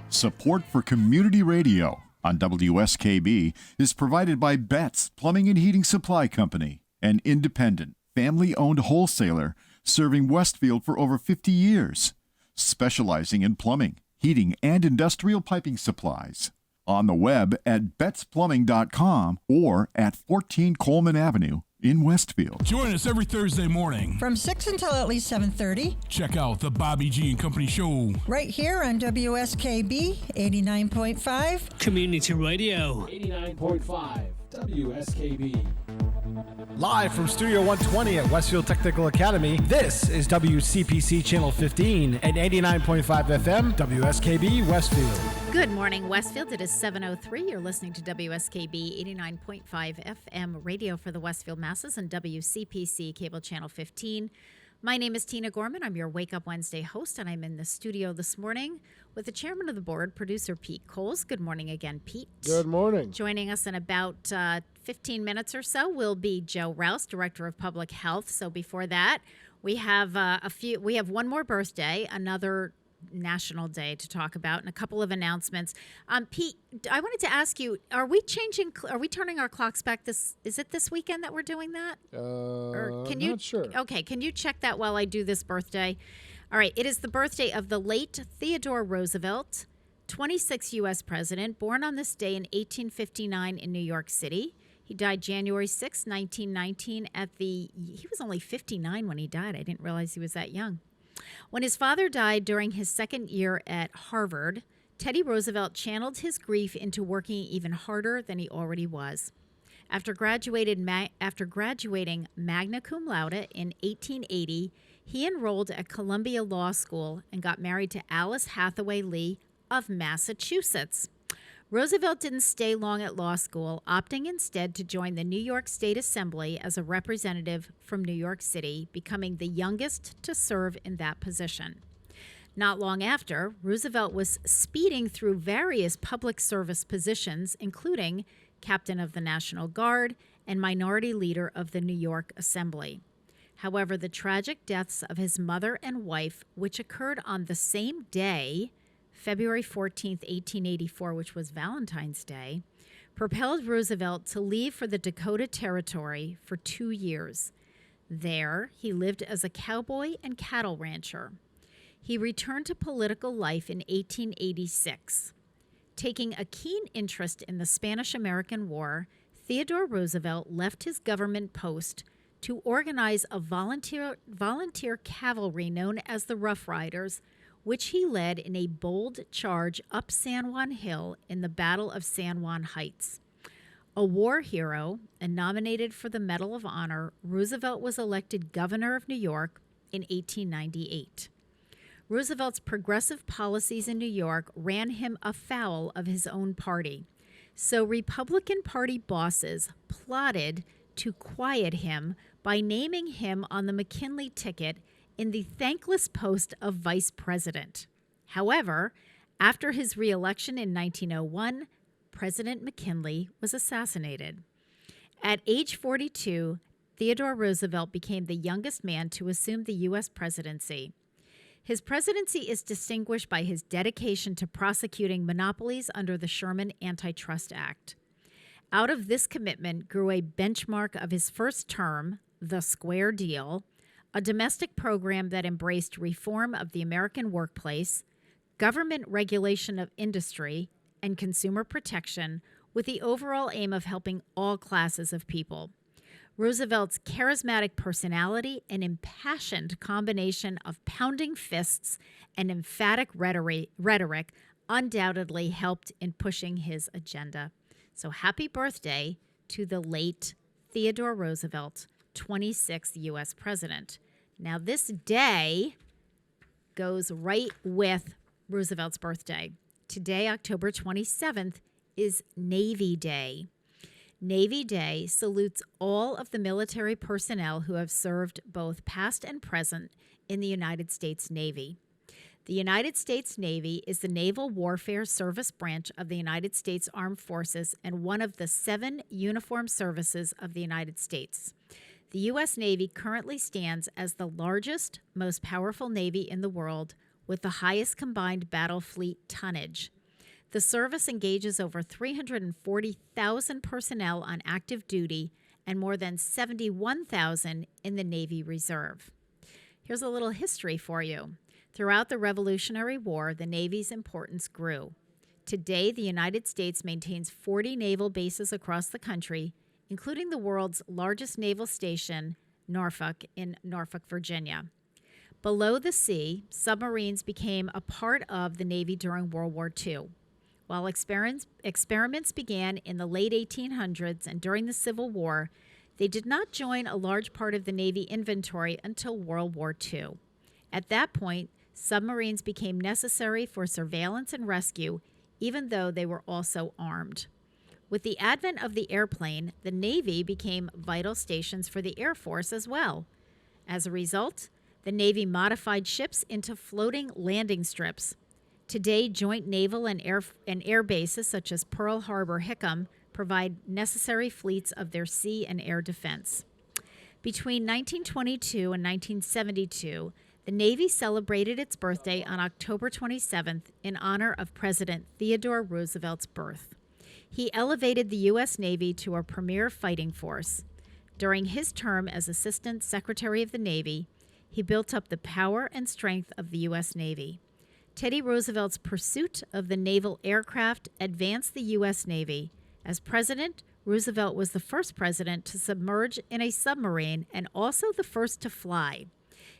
Support for community radio on WSKB is provided by Betts Plumbing and Heating Supply Company an independent, family-owned wholesaler serving Westfield for over 50 years, specializing in plumbing, heating, and industrial piping supplies. On the web at betsplumbing.com or at 14 Coleman Avenue in Westfield.
Join us every Thursday morning
from 6 until at least 7:30.
Check out the Bobby G and Company Show
right here on WSKB 89.5
Community Radio.
89.5 WSKB.
Live from Studio 120 at Westfield Technical Academy, this is WCPC Channel 15 and 89.5 FM, WSKB Westfield.
Good morning, Westfield. It is 7:03. You're listening to WSKB 89.5 FM radio for the Westfield masses and WCPC Cable Channel 15. My name is Tina Gorman. I'm your Wake Up Wednesday host, and I'm in the studio this morning with the chairman of the board, producer Pete Coles. Good morning again, Pete. Good morning. Joining us in about 15 minutes or so will be Joe Rouse, Director of Public Health. So before that, we have We have one more birthday, another national day to talk about, and a couple of announcements. Pete, I wanted to ask you: Are we turning our clocks back? Is it this weekend that we're doing that? Not sure. Okay, can you check that while I do this birthday? All right, it is the birthday of the late Theodore Roosevelt, 26th U.S. president, born on this day in 1859 in New York City. He died January 6, 1919 he was only 59 when he died. I didn't realize he was that young. When his father died during his second year at Harvard, Teddy Roosevelt channeled his grief into working even harder than he already was. After graduating magna cum laude in 1880, he enrolled at Columbia Law School and got married to Alice Hathaway Lee of Massachusetts. Roosevelt didn't stay long at law school, opting instead to join the New York State Assembly as a representative from New York City, becoming the youngest to serve in that position. Not long after, Roosevelt was speeding through various public service positions, including captain of the National Guard and minority leader of the New York Assembly. However, the tragic deaths of his mother and wife, which occurred on the same day, February 14th, 1884, which was Valentine's Day, propelled Roosevelt to leave for the Dakota Territory for 2 years. There, he lived as a cowboy and cattle rancher. He returned to political life in 1886. Taking a keen interest in the Spanish-American War, Theodore Roosevelt left his government post to organize a volunteer cavalry known as the Rough Riders, which he led in a bold charge up San Juan Hill in the Battle of San Juan Heights. A war hero and nominated for the Medal of Honor, Roosevelt was elected governor of New York in 1898. Roosevelt's progressive policies in New York ran him afoul of his own party, so Republican Party bosses plotted to quiet him by naming him on the McKinley ticket in the thankless post of vice president. However, after his re-election in 1901, President McKinley was assassinated. At age 42, Theodore Roosevelt became the youngest man to assume the U.S. presidency. His presidency is distinguished by his dedication to prosecuting monopolies under the Sherman Antitrust Act. Out of this commitment grew a benchmark of his first term, the Square Deal, a domestic program that embraced reform of the American workplace, government regulation of industry, and consumer protection with the overall aim of helping all classes of people. Roosevelt's charismatic personality and impassioned combination of pounding fists and emphatic rhetoric undoubtedly helped in pushing his agenda. So happy birthday to the late Theodore Roosevelt, 26th U.S. president. Now, this day goes right with Roosevelt's birthday. Today, October 27th, is Navy Day. Navy Day salutes all of the military personnel who have served both past and present in the United States Navy. The United States Navy is the naval warfare service branch of the United States Armed Forces and one of the 7 uniformed services of the United States. The U.S. Navy currently stands as the largest, most powerful Navy in the world with the highest combined battle fleet tonnage. The service engages over 340,000 personnel on active duty and more than 71,000 in the Navy Reserve. Here's a little history for you. Throughout the Revolutionary War, the Navy's importance grew. Today, the United States maintains 40 naval bases across the country, including the world's largest naval station, Norfolk, in Norfolk, Virginia. Below the sea, submarines became a part of the Navy during World War II. While experiments began in the late 1800s and during the Civil War, they did not join a large part of the Navy inventory until World War II. At that point, submarines became necessary for surveillance and rescue, even though they were also armed. With the advent of the airplane, the Navy became vital stations for the Air Force as well. As a result, the Navy modified ships into floating landing strips. Today, joint naval and air bases such as Pearl Harbor, Hickam provide necessary fleets of their sea and air defense. Between 1922 and 1972, the Navy celebrated its birthday on October 27th in honor of President Theodore Roosevelt's birth. He elevated the U.S. Navy to a premier fighting force. During his term as Assistant Secretary of the Navy, he built up the power and strength of the U.S. Navy. Teddy Roosevelt's pursuit of the naval aircraft advanced the U.S. Navy. As president, Roosevelt was the first president to submerge in a submarine and also the first to fly.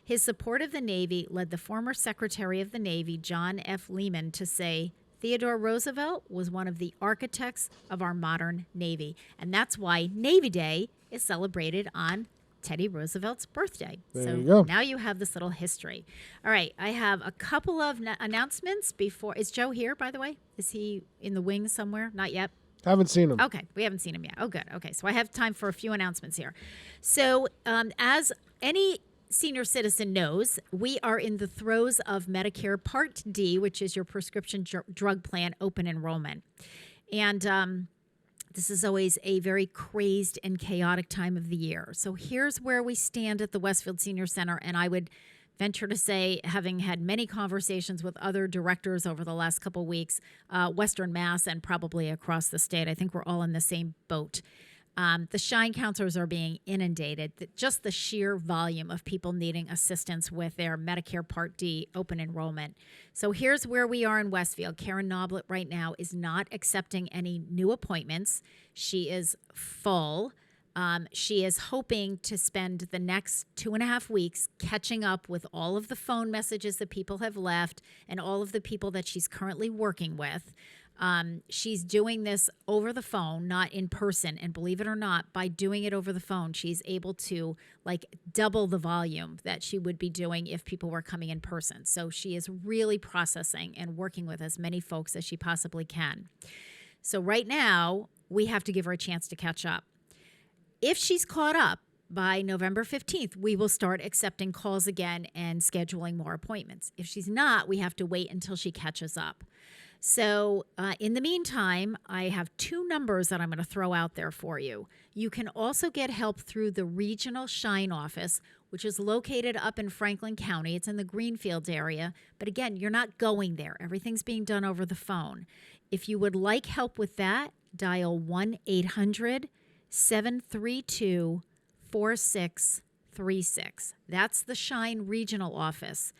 His support of the Navy led the former Secretary of the Navy, John F. Lehman, to say, Theodore Roosevelt was one of the architects of our modern Navy. And that's why Navy Day is celebrated on Teddy Roosevelt's birthday.
There you go.
Now you have this little history. All right, I have a couple of announcements before. Is Joe here, by the way? Is he in the wings somewhere? Not yet.
Haven't seen him.
Okay, we haven't seen him yet. Oh, good. Okay, so I have time for a few announcements here. So as any senior citizen knows, we are in the throes of Medicare Part D, which is your prescription drug plan open enrollment. And this is always a very crazed and chaotic time of the year. So here's where we stand at the Westfield Senior Center, and I would venture to say, having had many conversations with other directors over the last couple of weeks, Western Mass and probably across the state, I think we're all in the same boat. The Shine counselors are being inundated. Just the sheer volume of people needing assistance with their Medicare Part D open enrollment. So here's where we are in Westfield. Karen Noblet right now is not accepting any new appointments. She is full. She is hoping to spend the next 2.5 weeks catching up with all of the phone messages that people have left and all of the people that she's currently working with. She's doing this over the phone, not in person. And believe it or not, by doing it over the phone, she's able to double the volume that she would be doing if people were coming in person. So she is really processing and working with as many folks as she possibly can. So right now, we have to give her a chance to catch up. If she's caught up by November 15th, we will start accepting calls again and scheduling more appointments. If she's not, we have to wait until she catches up. So in the meantime, I have 2 numbers that I'm going to throw out there for you. You can also get help through the Regional Shine office, which is located up in Franklin County. It's in the Greenfield area. But again, you're not going there. Everything's being done over the phone. If you would like help with that, dial 1-800-732-4636. That's the Shine Regional office.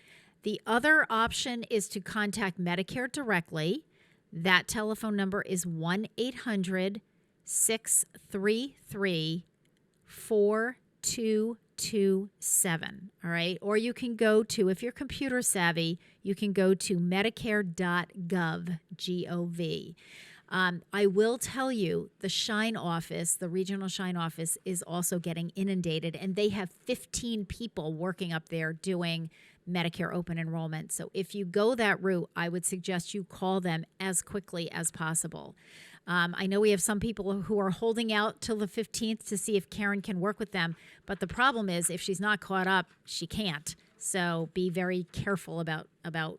The other option is to contact Medicare directly. That telephone number is 1-800-633-4227. All right. Or you can go to, if you're computer savvy, you can go to medicare.gov, G-O-V. I will tell you, the Shine office, the Regional Shine office, is also getting inundated, and they have 15 people working up there doing Medicare open enrollment. So if you go that route, I would suggest you call them as quickly as possible. I know we have some people who are holding out till the 15th to see if Karen can work with them, but the problem is if she's not caught up, she can't. So be very careful about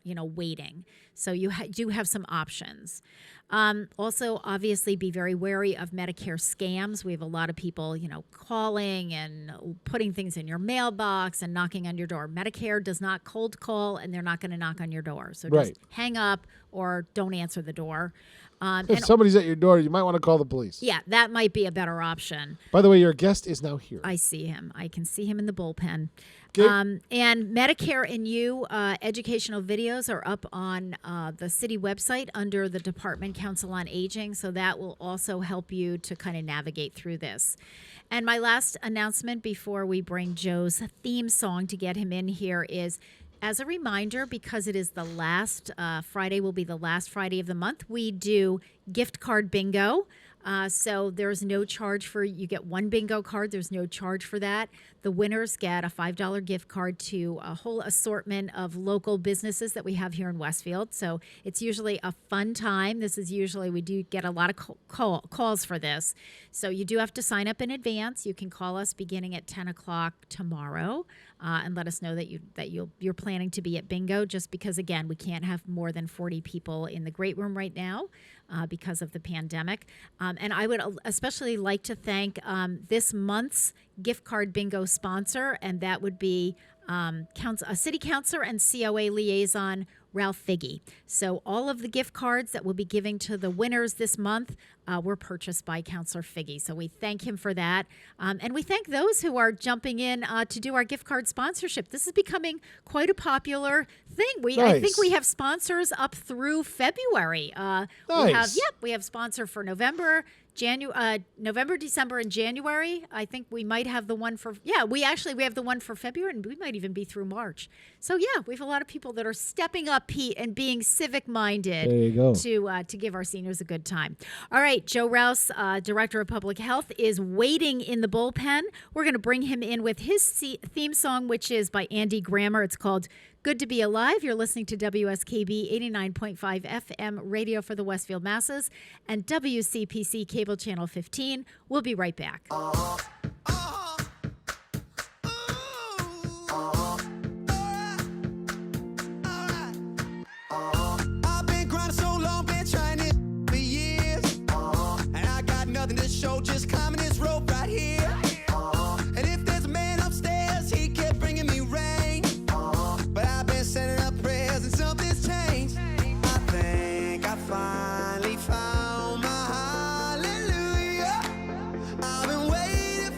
waiting. So you do have some options. Also, obviously, be very wary of Medicare scams. We have a lot of people, calling and putting things in your mailbox and knocking on your door. Medicare does not cold call, and they're not going to knock on your door. So just hang up or don't answer the door.
If somebody's at your door, you might want to call the police.
Yeah, that might be a better option.
By the way, your guest is now here.
I see him. I can see him in the bullpen.
Okay.
And Medicare and You educational videos are up on the city website under the Department Council on Aging, so that will also help you to kind of navigate through this. And my last announcement before we bring Joe's theme song to get him in here is, as a reminder, because it is the last Friday, will be the last Friday of the month, we do gift card bingo. So there's no charge you get one bingo card. There's no charge for that. The winners get a $5 gift card to a whole assortment of local businesses that we have here in Westfield. So it's usually a fun time. We do get a lot of calls for this. So you do have to sign up in advance. You can call us beginning at 10 o'clock tomorrow and let us know that you're planning to be at bingo, just because, again, we can't have more than 40 people in the great room right now because of the pandemic. And I would especially like to thank this month's gift card bingo sponsor, and that would be a city councilor and COA liaison, Ralph Figge. So all of the gift cards that we'll be giving to the winners this month were purchased by Councilor Figge. So we thank him for that. And we thank those who are jumping in to do our gift card sponsorship. This is becoming quite a popular thing. I think we have sponsors up through February. We have sponsor for November, December, and January. I think we might have the one for, we have the one for February, and we might even be through March. So we have a lot of people that are stepping up, Pete, and being civic-minded to give our seniors a good time. All right, Joe Rouse, Director of Public Health, is waiting in the bullpen. We're going to bring him in with his theme song, which is by Andy Grammer. It's called Good to Be Alive. You're listening to WSKB 89.5 FM radio for the Westfield masses and WCPC cable channel 15. We'll be right back.
I've been grinding so long, been trying it for years, and I got nothing to show, just climbing this rope right here. And if there's a man upstairs, he kept bringing me rain, but I've been sending up prayers and something's changed. I think I finally found my hallelujah. I've been waiting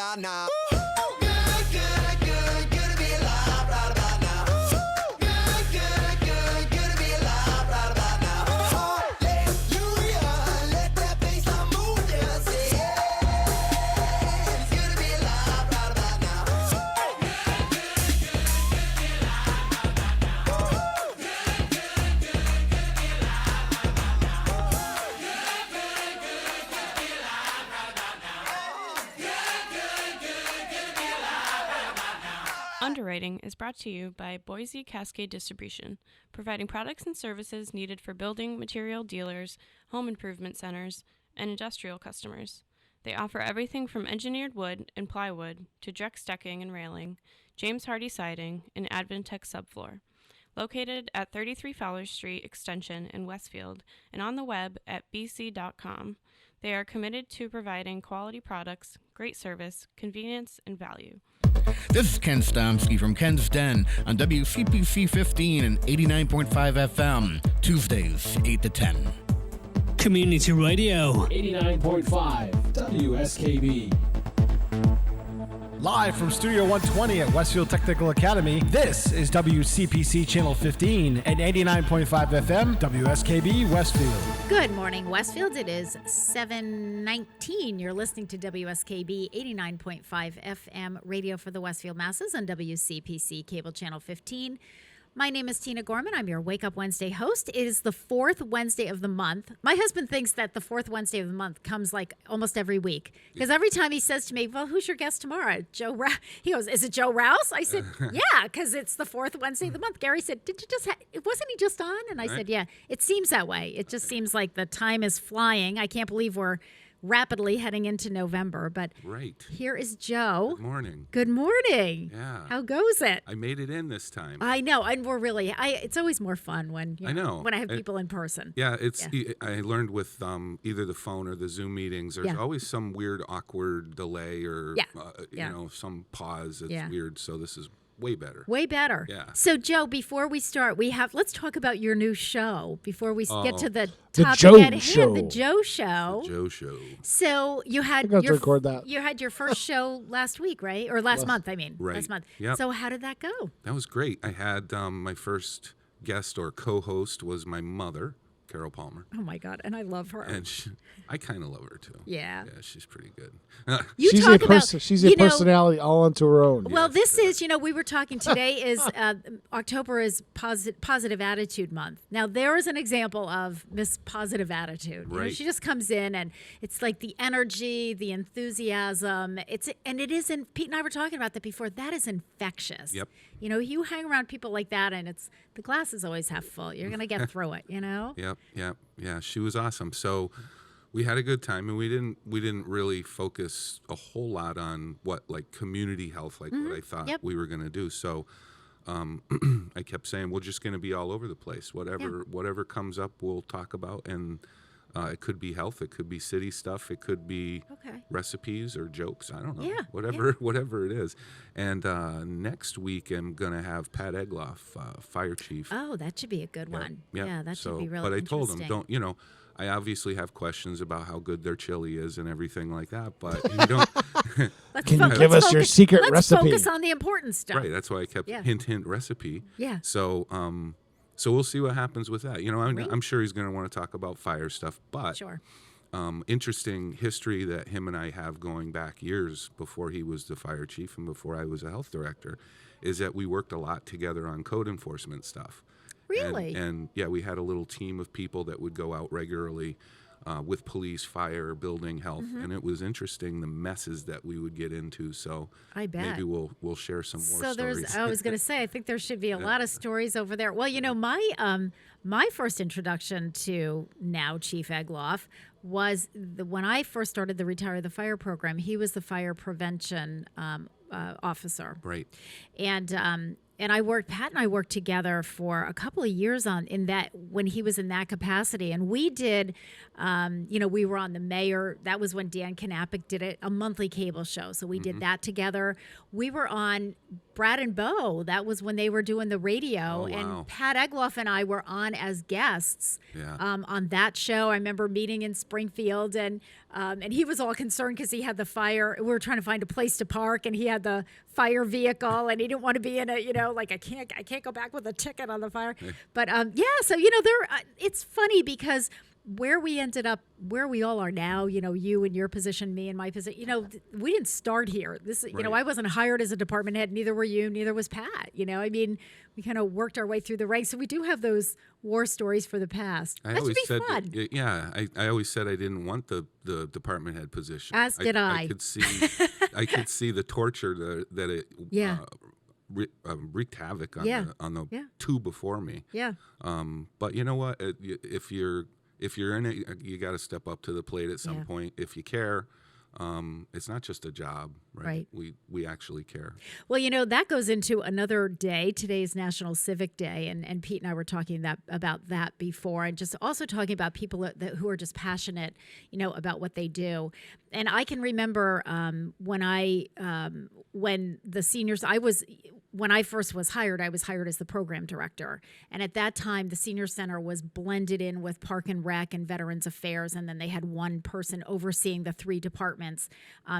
about now.
Underwriting is brought to you by Boise Cascade Distribution, providing products and services needed for building material dealers, home improvement centers, and industrial customers. They offer everything from engineered wood and plywood to Drex decking and railing, James Hardie siding, and Advantech subfloor. Located at 33 Fowler Street Extension in Westfield and on the web at bc.com, they are committed to providing quality products, great service, convenience, and value.
This is Ken Stomsky from Ken's Den on WCPC 15 and 89.5 FM, Tuesdays, 8 to 10.
Community Radio.
89.5 WSKB.
Live from Studio 120 at Westfield Technical Academy, this is WCPC Channel 15 and 89.5 FM, WSKB Westfield.
Good morning, Westfield. It is 7:19. You're listening to WSKB 89.5 FM radio for the Westfield masses on WCPC Cable Channel 15. My name is Tina Gorman. I'm your Wake Up Wednesday host. It is the fourth Wednesday of the month. My husband thinks that the fourth Wednesday of the month comes like almost every week. Because every time he says to me, well, who's your guest tomorrow? Joe Rouse. He goes, is it Joe Rouse? I said, yeah, because it's the fourth Wednesday of the month. Gary said, wasn't he just on? And I said, yeah, it seems that way. It just seems like the time is flying. I can't believe we're rapidly heading into November, but here is Joe.
Good morning.
Good morning.
Yeah.
How goes it?
I made it in this time.
I know, and we're really. it's always more fun when when I have people in person.
Yeah, I learned with either the phone or the Zoom meetings. There's always some weird, awkward delay or some pause. It's weird. So this is way better.
Way better.
Yeah.
So, Joe, before we start, let's talk about your new show before we get to the topic
Joe
at hand.
Show.
The Joe Show.
The Joe Show.
So you had
to record that.
You had your first show last week, right? Or last month, I mean.
Right.
Last month.
Yep.
So how did that go?
That was great. I had my first guest or co-host was my mother, Carol Palmer.
Oh, my God. And I love her.
And I kind of love her, too.
Yeah.
Yeah, she's pretty good.
She's a personality all onto her own.
Well, this is, we were talking today is October is positive attitude month. Now, there is an example of Miss Positive Attitude.
Right.
She just comes in and it's like the energy, the enthusiasm. Pete and I were talking about that before. That is infectious.
Yep.
You hang around people like that and the glass is always half full. You're going to get through it,
Yep. Yeah, she was awesome. So we had a good time, and we didn't really focus a whole lot on what community health, what I thought we were going to do. So I kept saying we're just going to be all over the place. Whatever comes up, we'll talk about, and it could be health, it could be city stuff, it could be recipes or jokes. I don't know.
Yeah.
Whatever it is. And next week I'm going to have Pat Egloff, fire chief.
Oh, that should be a good one.
Yep.
Yeah, that should be really
But I
interesting.
told him, I obviously have questions about how good their chili is and everything like that, but you don't.
Can you give us your secret recipe?
Let's focus on the important stuff.
Right, that's why I kept hint recipe.
Yeah.
So we'll see what happens with that. I'm sure he's going to want to talk about fire stuff, but
sure.
Interesting history that him and I have going back years before he was the fire chief and before I was a health director, is that we worked a lot together on code enforcement stuff.
Really?
And we had a little team of people that would go out regularly with police, fire, building, health, and it was interesting the messes that we would get into. So
I bet
maybe we'll share some more stories.
I was going to say, I think there should be a lot of stories over there. Well, my first introduction to now Chief Egloff was when I first started the Retire the Fire program. He was the fire prevention officer.
Right.
And Pat and I worked together for a couple of years when he was in that capacity. And we did, we were on the mayor. That was when Dan Knappich did a monthly cable show. So we did that together. We were on Brad and Bo. That was when they were doing the radio.
Oh, wow.
And Pat Egloff and I were on as guests on that show. I remember meeting in Springfield, and he was all concerned because he had the fire. We were trying to find a place to park, and he had the fire vehicle, and he didn't want to be in I can't go back with a ticket on the fire. But so it's funny because where we ended up, where we all are now, you in your position, me in my position, we didn't start here. I wasn't hired as a department head, neither were you, neither was Pat. We kind of worked our way through the ranks. So we do have those war stories for the past. That should be fun.
I always said I didn't want the department head position.
As did I.
I could see the torture that it wreaked havoc on the two before me.
Yeah.
But you know what? If you're in it, you got to step up to the plate at some point. If you care, it's not just a job, right? We actually care.
Well, that goes into another day. Today is National Civic Day, and Pete and I were talking about that before, and just also talking about people who are just passionate, about what they do. And I can remember when the seniors, when I first was hired, I was hired as the program director. And at that time, the senior center was blended in with Park and Rec and Veterans Affairs. And then they had one person overseeing the three departments.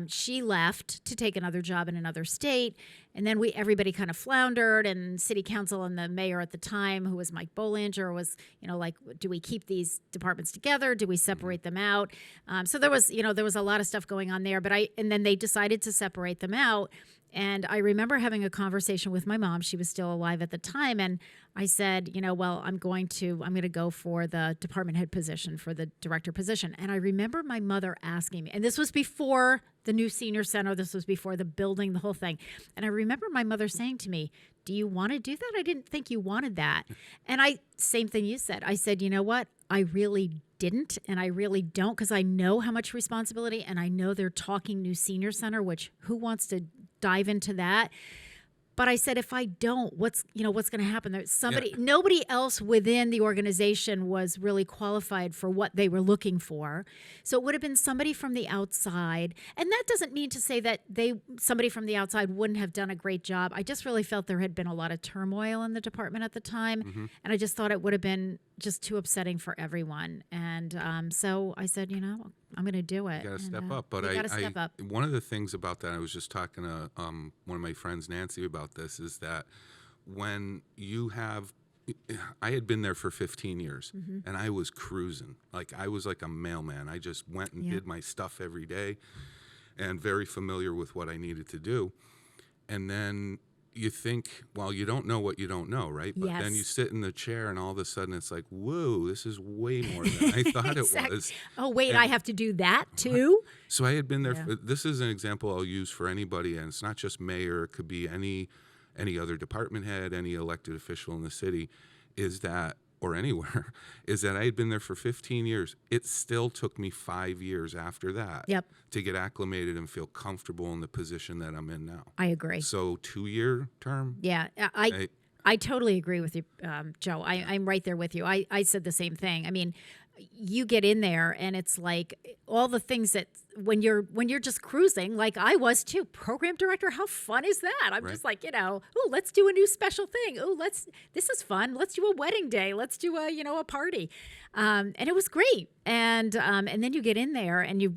She left to take another job in another state. And then everybody kind of floundered, and city council and the mayor at the time, who was Mike Bollinger, was, do we keep these departments together? Do we separate them out? So there was a lot of stuff going on there, and then they decided to separate them out. And I remember having a conversation with my mom. She was still alive at the time. And I said, I'm going to go for the department head position, for the director position. And I remember my mother asking me, and this was before the new senior center. This was before the building, the whole thing. And I remember my mother saying to me, do you want to do that? I didn't think you wanted that. And same thing you said. I said, you know what? I really didn't, and I really don't, because I know how much responsibility, and I know they're talking new senior center, which who wants to dive into that? But I said, if I don't, what's going to happen? There's nobody else within the organization was really qualified for what they were looking for. So it would have been somebody from the outside. And that doesn't mean to say that somebody from the outside wouldn't have done a great job. I just really felt there had been a lot of turmoil in the department at the time. Mm-hmm. And I just thought it would have been just too upsetting for everyone. And so I said, I'm going to do it.
You got to step up. But
step up.
One of the things about that, I was just talking to one of my friends, Nancy, about this, is that when I had been there for 15 years, mm-hmm. and I was cruising. I was like a mailman. I just went and did my stuff every day and very familiar with what I needed to do. And then you think, well, you don't know what you don't know, right? But then you sit in the chair, and all of a sudden it's like, whoa, this is way more than I thought it was.
Oh, wait, I have to do that too?
So I had been there. This is an example I'll use for anybody, and it's not just mayor. It could be any other department head, any elected official in the city, or anywhere, is that I had been there for 15 years. It still took me 5 years after that to get acclimated and feel comfortable in the position that I'm in now.
I agree.
So 2-year term?
Yeah, I totally agree with you, Joe. I'm right there with you. I said the same thing. I mean, you get in there and it's like all the things that when you're just cruising, like I was too, program director, how fun is that? I'm just like, let's do a new special thing. This is fun. Let's do a wedding day. Let's do a party. And it was great. And then you get in there and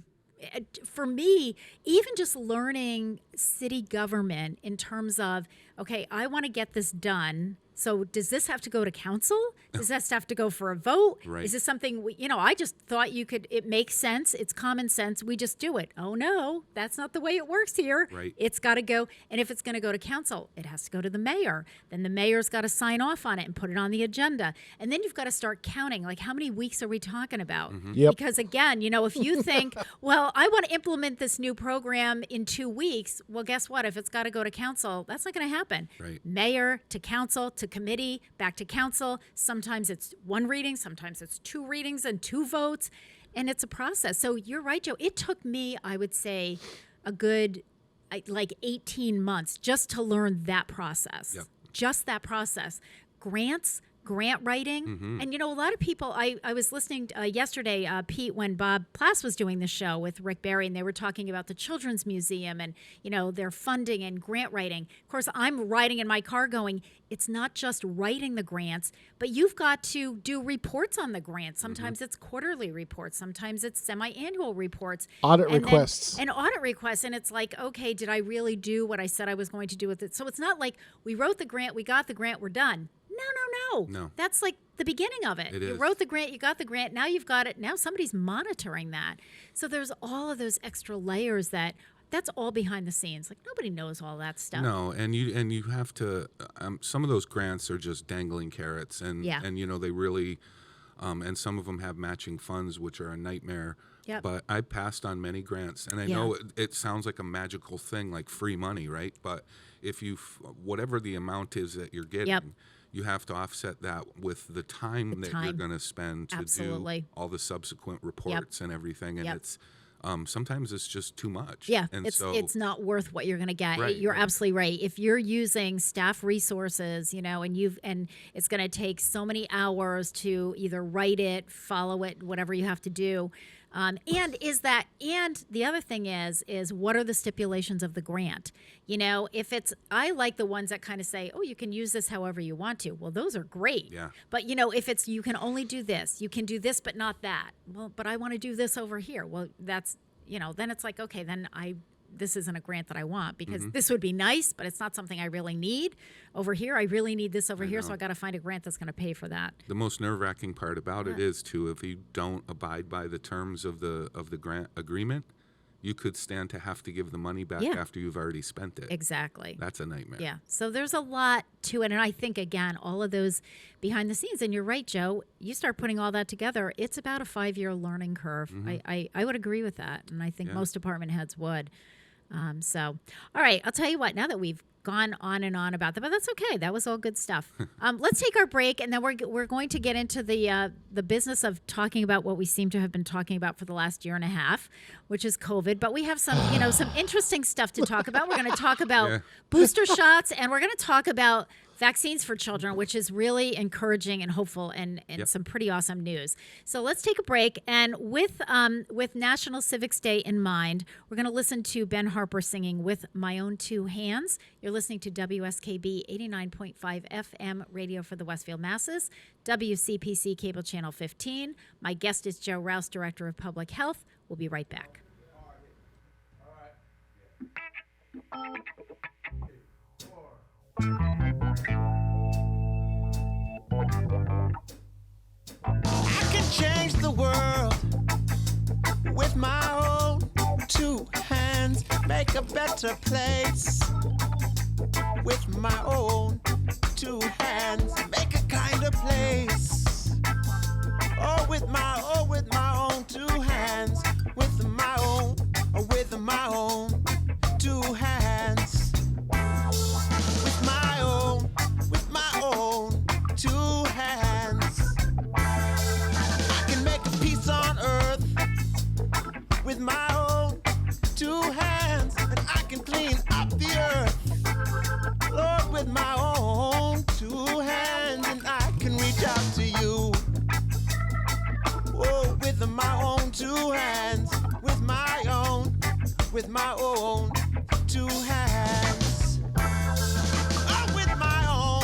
for me, even just learning city government in terms of, okay, I want to get this done. So does this have to go to council? Does this have to go for a vote?
Right.
Is this something I just thought it makes sense. It's common sense. We just do it. Oh no, that's not the way it works here.
Right.
It's got to go. And if it's going to go to council, it has to go to the mayor. Then the mayor's got to sign off on it and put it on the agenda. And then you've got to start counting, like how many weeks are we talking about?
Mm-hmm.
Yep.
Because again, if you think, well, I want to implement this new program in 2 weeks, well, guess what? If it's got to go to council, that's not going to happen.
Right.
Mayor to council to committee, back to council. Sometimes it's 1 reading, sometimes it's 2 readings and 2 votes, and it's a process. So you're right, Joe. It took me, I would say, a good 18 months just to learn that process.
Yep.
just that process. Grant writing. And, a lot of people, I was listening yesterday, Pete, when Bob Plass was doing the show with Rick Barry, and they were talking about the Children's Museum and, their funding and grant writing. Of course, I'm riding in my car going, it's not just writing the grants, but you've got to do reports on the grants. Sometimes it's quarterly reports. Sometimes it's semi-annual reports.
Audit requests.
And audit requests. And it's like, okay, did I really do what I said I was going to do with it? So it's not like we wrote the grant, we got the grant, we're done. No. That's like the beginning of it. You wrote the grant, you got the grant, now you've got it. Now somebody's monitoring that. So there's all of those extra layers that's all behind the scenes. Like nobody knows all that stuff.
No, and you have to. Some of those grants are just dangling carrots, and they really, and some of them have matching funds, which are a nightmare. Yep. But I passed on many grants, and I know it sounds like a magical thing, like free money, right? But if whatever the amount is that you're getting, you have to offset that with the time that you're going to spend to do all the subsequent reports and everything, and it's. Sometimes it's just too much.
Yeah,
and
it's not worth what you're going to get.
Right,
you're absolutely right. If you're using staff resources, and it's going to take so many hours to either write it, follow it, whatever you have to do. And the other thing is what are the stipulations of the grant? I like the ones that kind of say, oh, you can use this however you want to. Well, those are great.
Yeah.
But, if it's, you can only do this, you can do this, but not that. Well, but I want to do this over here. Well, that's, then it's like, okay, then this isn't a grant that I want because this would be nice, but it's not something I really need over here. I really need this over here. So I got to find a grant that's going to pay for that.
The most nerve-wracking part about it is too, if you don't abide by the terms of the grant agreement, you could stand to have to give the money back after you've already spent it.
Exactly.
That's a nightmare.
Yeah. So there's a lot to it. And I think, again, all of those behind the scenes, and you're right, Joe, you start putting all that together, it's about a 5-year learning curve. I would agree with that. And I think most department heads would. All right, I'll tell you what, now that we've gone on and on about that, but that's okay. That was all good stuff. Let's take our break, and then we're going to get into the business of talking about what we seem to have been talking about for the last year and a half, which is COVID. But we have some interesting stuff to talk about. We're going to talk about booster shots, and we're going to talk about vaccines for children, which is really encouraging and hopeful, and some pretty awesome news. So let's take a break, and with National Civics Day in mind, we're going to listen to Ben Harper singing "With My Own Two Hands." You're listening to WSKB 89.5 FM radio for the Westfield Masses, WCPC Cable Channel 15. My guest is Joe Rouse, Director of Public Health. We'll be right back.
I can change the world with my own two hands, make a better place with my own two hands, make a kinder place. Oh, with my own two hands, with my own two hands, with my own two hands. I can make a peace on earth with my own two hands, and I can clean up the earth, Lord, with my own two hands, and I can reach out to you. Oh, with my own two hands, with my own two hands. Oh, with my own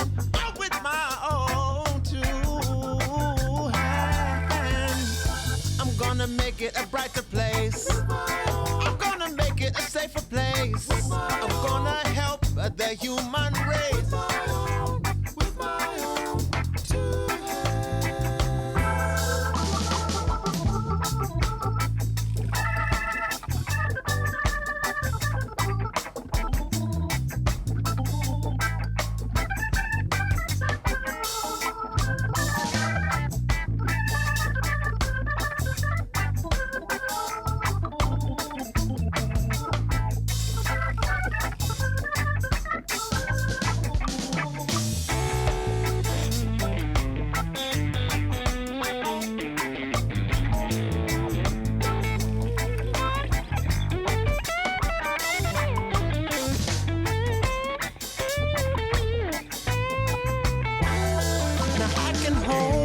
two hands. I'm gonna make it a brighter place. I'm gonna make it a safer place. I'm gonna help the human race. With my own two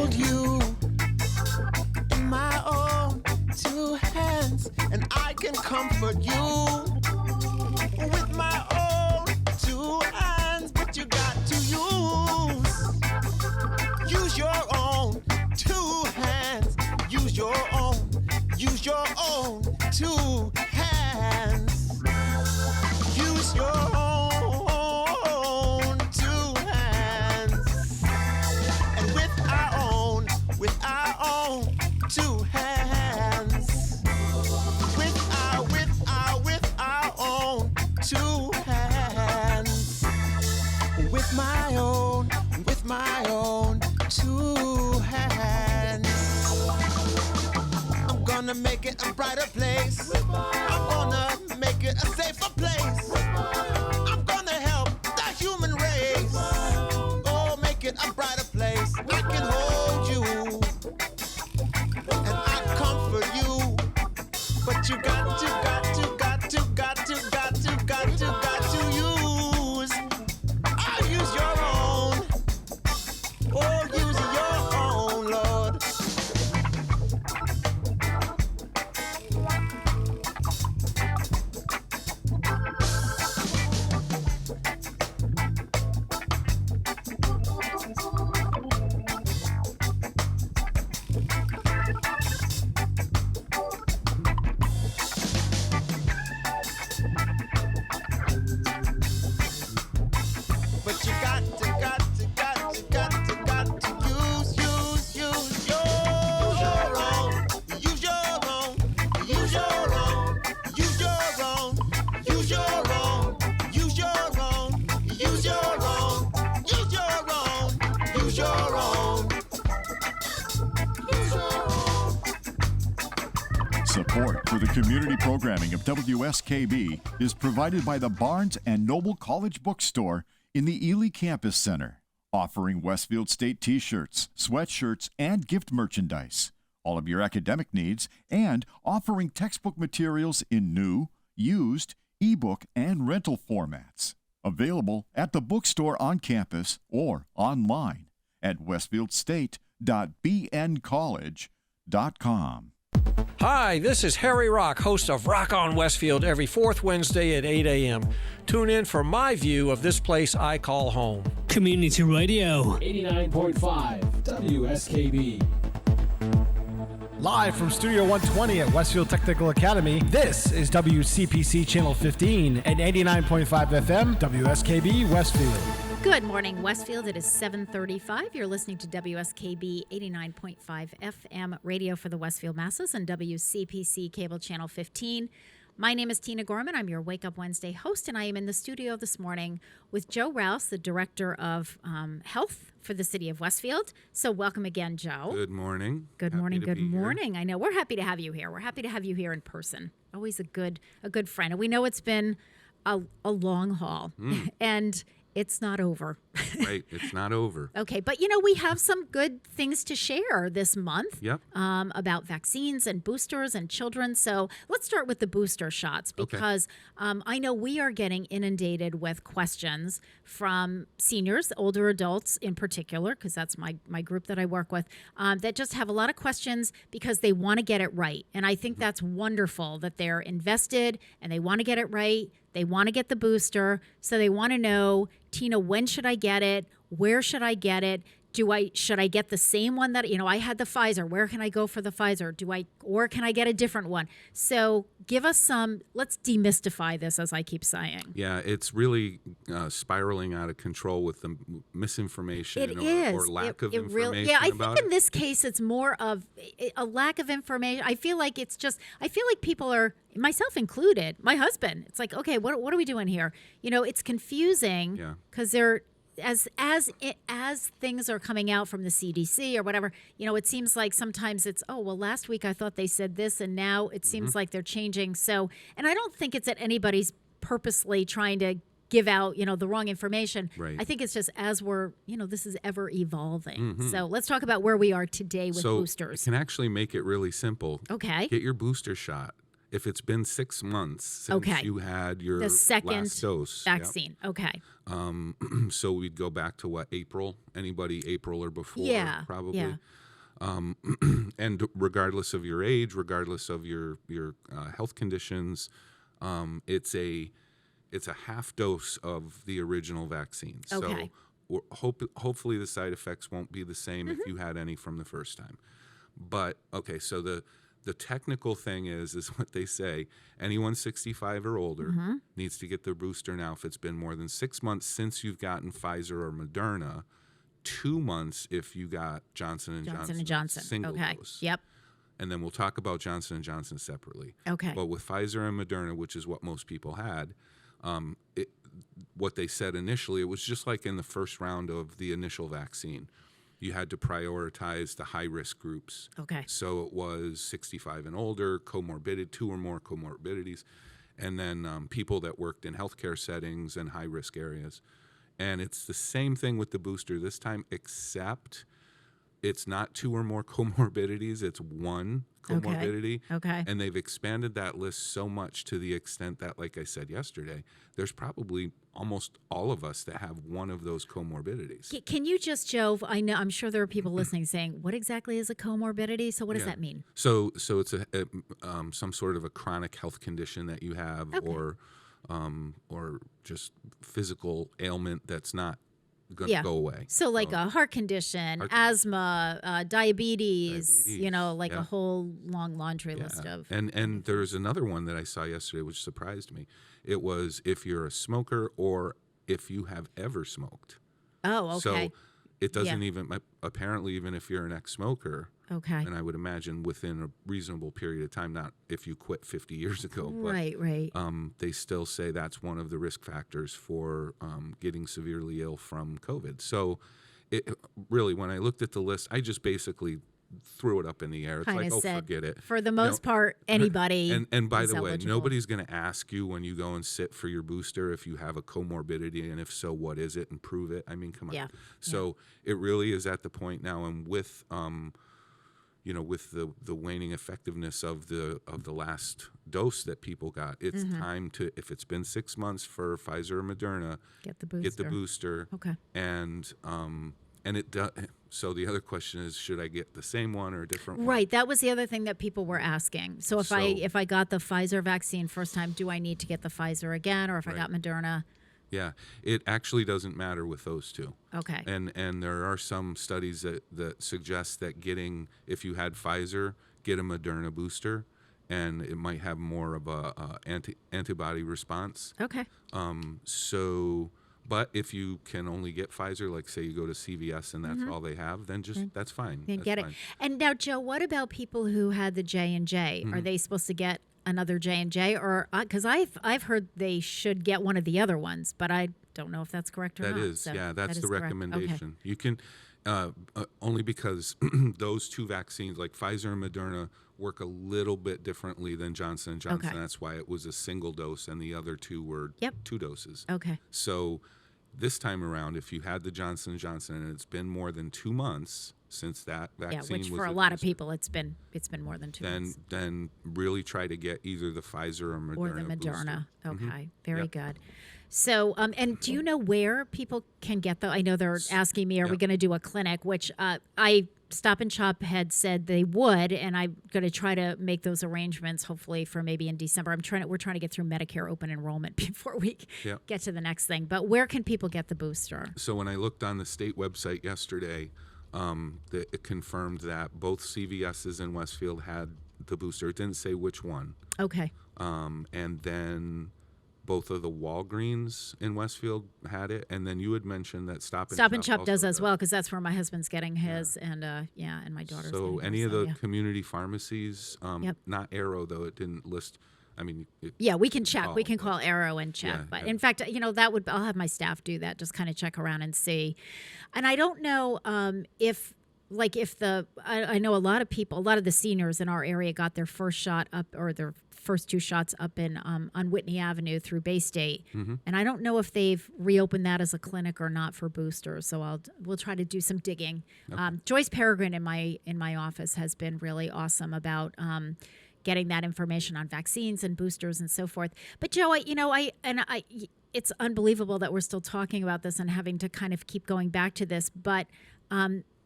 hold you in my own two hands, and I can comfort you with my own two hands. But you got to use your own two hands. Use your own two hands. Use your own two hands. And with our own two hands. With our own two hands. With my own two hands. I'm gonna make it a brighter place. I'm gonna make it a safer place. I'm gonna help the human race. Oh, make it a brighter place. I can hold you and I comfort you. But you got to use. I'll use your own. Oh, use your own, Lord. But you got to use your own. Use your own. Use your own. Use your own. Use your own. Use your own. Use your own. Use your own. Use your own.
Support for the community programming of WSKB is provided by the Barnes & Noble College Bookstore in the Ely Campus Center, offering Westfield State t-shirts, sweatshirts, and gift merchandise, all of your academic needs, and offering textbook materials in new, used, ebook, and rental formats. Available at the bookstore on campus or online at westfieldstate.bncollege.com.
Hi, this is Harry Rock, host of Rock on Westfield every fourth Wednesday at 8 a.m. Tune in for my view of this place I call home.
Community Radio.
89.5 WSKB.
Live from Studio 120 at Westfield Technical Academy, this is WCPC Channel 15 and 89.5 FM, WSKB Westfield.
Good morning, Westfield. It is 7:35. You're listening to WSKB 89.5 FM radio for the Westfield masses and WCPC Cable Channel 15. My name is Tina Gorman. I'm your Wake Up Wednesday host, and I am in the studio this morning with Joe Rouse, the Director of Health for the City of Westfield. So welcome again, Joe.
Good morning.
Good morning. Good morning. I know we're happy to have you here. We're happy to have you here in person. Always a good friend. And we know it's been a long haul, and it's not over.
Right, it's not over.
Okay, but we have some good things to share this month.
Yep.
About vaccines and boosters and children. So let's start with the booster shots because I know we are getting inundated with questions from seniors, older adults in particular, because that's my group that I work with, that just have a lot of questions because they want to get it right. And I think that's wonderful that they're invested and they want to get it right. They want to get the booster, so they want to know, Tina, when should I get it? Where should I get it? Should I get the same one that, I had the Pfizer. Where can I go for the Pfizer? Or can I get a different one? So give us let's demystify this, as I keep saying.
Yeah, it's really spiraling out of control with the misinformation or lack of information.
Really, I think in this case, it's more of a lack of information. I feel like people are, myself included, my husband, it's like, okay, what are we doing here? It's confusing because they're, as things are coming out from the CDC or whatever, it seems like sometimes it's, last week I thought they said this and now it seems like they're changing. So, and I don't think it's that anybody's purposely trying to give out, the wrong information.
Right.
I think it's just as we're, this is ever evolving. So let's talk about where we are today with boosters.
So I can actually make it really simple.
Okay.
Get your booster shot. if it's been 6 months since you had your
the second
last dose.
vaccine. Yep. Okay.
So we'd go back to what, April? Anybody April or before?
Yeah.
Probably.
Yeah.
And regardless of your age, regardless of your health conditions, it's a half dose of the original vaccine.
Okay.
So hopefully the side effects won't be the same if you had any from the first time. But okay, so the technical thing is what they say. Anyone 65 or older needs to get their booster now if it's been more than 6 months since you've gotten Pfizer or Moderna. 2 months if you got Johnson & Johnson single dose.
Yep.
And then we'll talk about Johnson & Johnson separately.
Okay.
But with Pfizer and Moderna, which is what most people had, what they said initially, it was just like in the first round of the initial vaccine. You had to prioritize the high-risk groups.
Okay.
So it was 65 and older, comorbid, 2 or more comorbidities, and then people that worked in healthcare settings and high-risk areas. And it's the same thing with the booster this time, except it's not 2 or more comorbidities, it's 1 comorbidity.
Okay.
And they've expanded that list so much to the extent that, like I said yesterday, there's probably almost all of us that have one of those comorbidities.
Can you just, Joe, I'm sure there are people listening saying, what exactly is a comorbidity? So what does that mean?
So it's some sort of a chronic health condition that you have, or just physical ailment that's not going to go away.
So like a heart condition, asthma, diabetes, a whole long laundry list of.
And there's another one that I saw yesterday which surprised me. It was if you're a smoker or if you have ever smoked.
Oh, okay.
So it doesn't even, apparently even if you're an ex-smoker, and I would imagine within a reasonable period of time, not if you quit 50 years ago,
right.
They still say that's one of the risk factors for getting severely ill from COVID. So it really, when I looked at the list, I just basically threw it up in the air. It's like, forget it.
For the most part, anybody.
And by the way,
eligible.
nobody's going to ask you when you go and sit for your booster if you have a comorbidity, and if so, what is it, and prove it. I mean, come on.
Yeah.
So it really is at the point now, and with with the waning effectiveness of the last dose that people got, it's time to, if it's been 6 months for Pfizer or Moderna,
get the booster.
Get the booster.
Okay.
And it does. So the other question is, should I get the same one or a different one?
Right. That was the other thing that people were asking. So if I got the Pfizer vaccine first time, do I need to get the Pfizer again, or if I got Moderna?
Yeah, it actually doesn't matter with those two.
Okay.
And there are some studies that suggest that if you had Pfizer, get a Moderna booster, and it might have more of a antibody response.
Okay.
But if you can only get Pfizer, like say you go to CVS and that's all they have, then that's fine.
Then get it. And now, Joe, what about people who had the J&J? Are they supposed to get another J&J, or because I've heard they should get one of the other ones, but I don't know if that's correct or not.
That is,
so
that's the recommendation.
Okay.
You can only because those two vaccines, like Pfizer and Moderna, work a little bit differently than Johnson & Johnson.
Okay.
That's why it was a single dose, and the other two were 2 doses.
Okay.
So this time around, if you had the Johnson & Johnson and it's been more than 2 months since that vaccine was
which for a lot of people it's been more than 2 months.
Then really try to get either the Pfizer or Moderna.
Or the Moderna.
Booster.
Okay, very good. So, and do you know where people can get those? I know they're asking me, are we going to do a clinic? Which Stop and Shop had said they would, and I'm going to try to make those arrangements, hopefully for maybe in December. We're trying to get through Medicare open enrollment before we get to the next thing. But where can people get the booster?
So when I looked on the state website yesterday, it confirmed that both CVS's in Westfield had the booster. It didn't say which one.
Okay.
And then both of the Walgreens in Westfield had it, and then you had mentioned that Stop and
Shop does as well, because that's where my husband's getting his, and my daughter's.
So any of the community pharmacies, not Arrow though, it didn't list. I mean,
we can check. We can call Arrow and check. In fact, I'll have my staff do that. Just kind of check around and see. And I don't know if I know a lot of the seniors in our area got their first shot up, or their first 2 shots up in on Whitney Avenue through Bay State, and I don't know if they've reopened that as a clinic or not for boosters. So we'll try to do some digging. Okay. Joyce Peregrine in my office has been really awesome about getting that information on vaccines and boosters and so forth. But Joe, it's unbelievable that we're still talking about this and having to kind of keep going back to this. But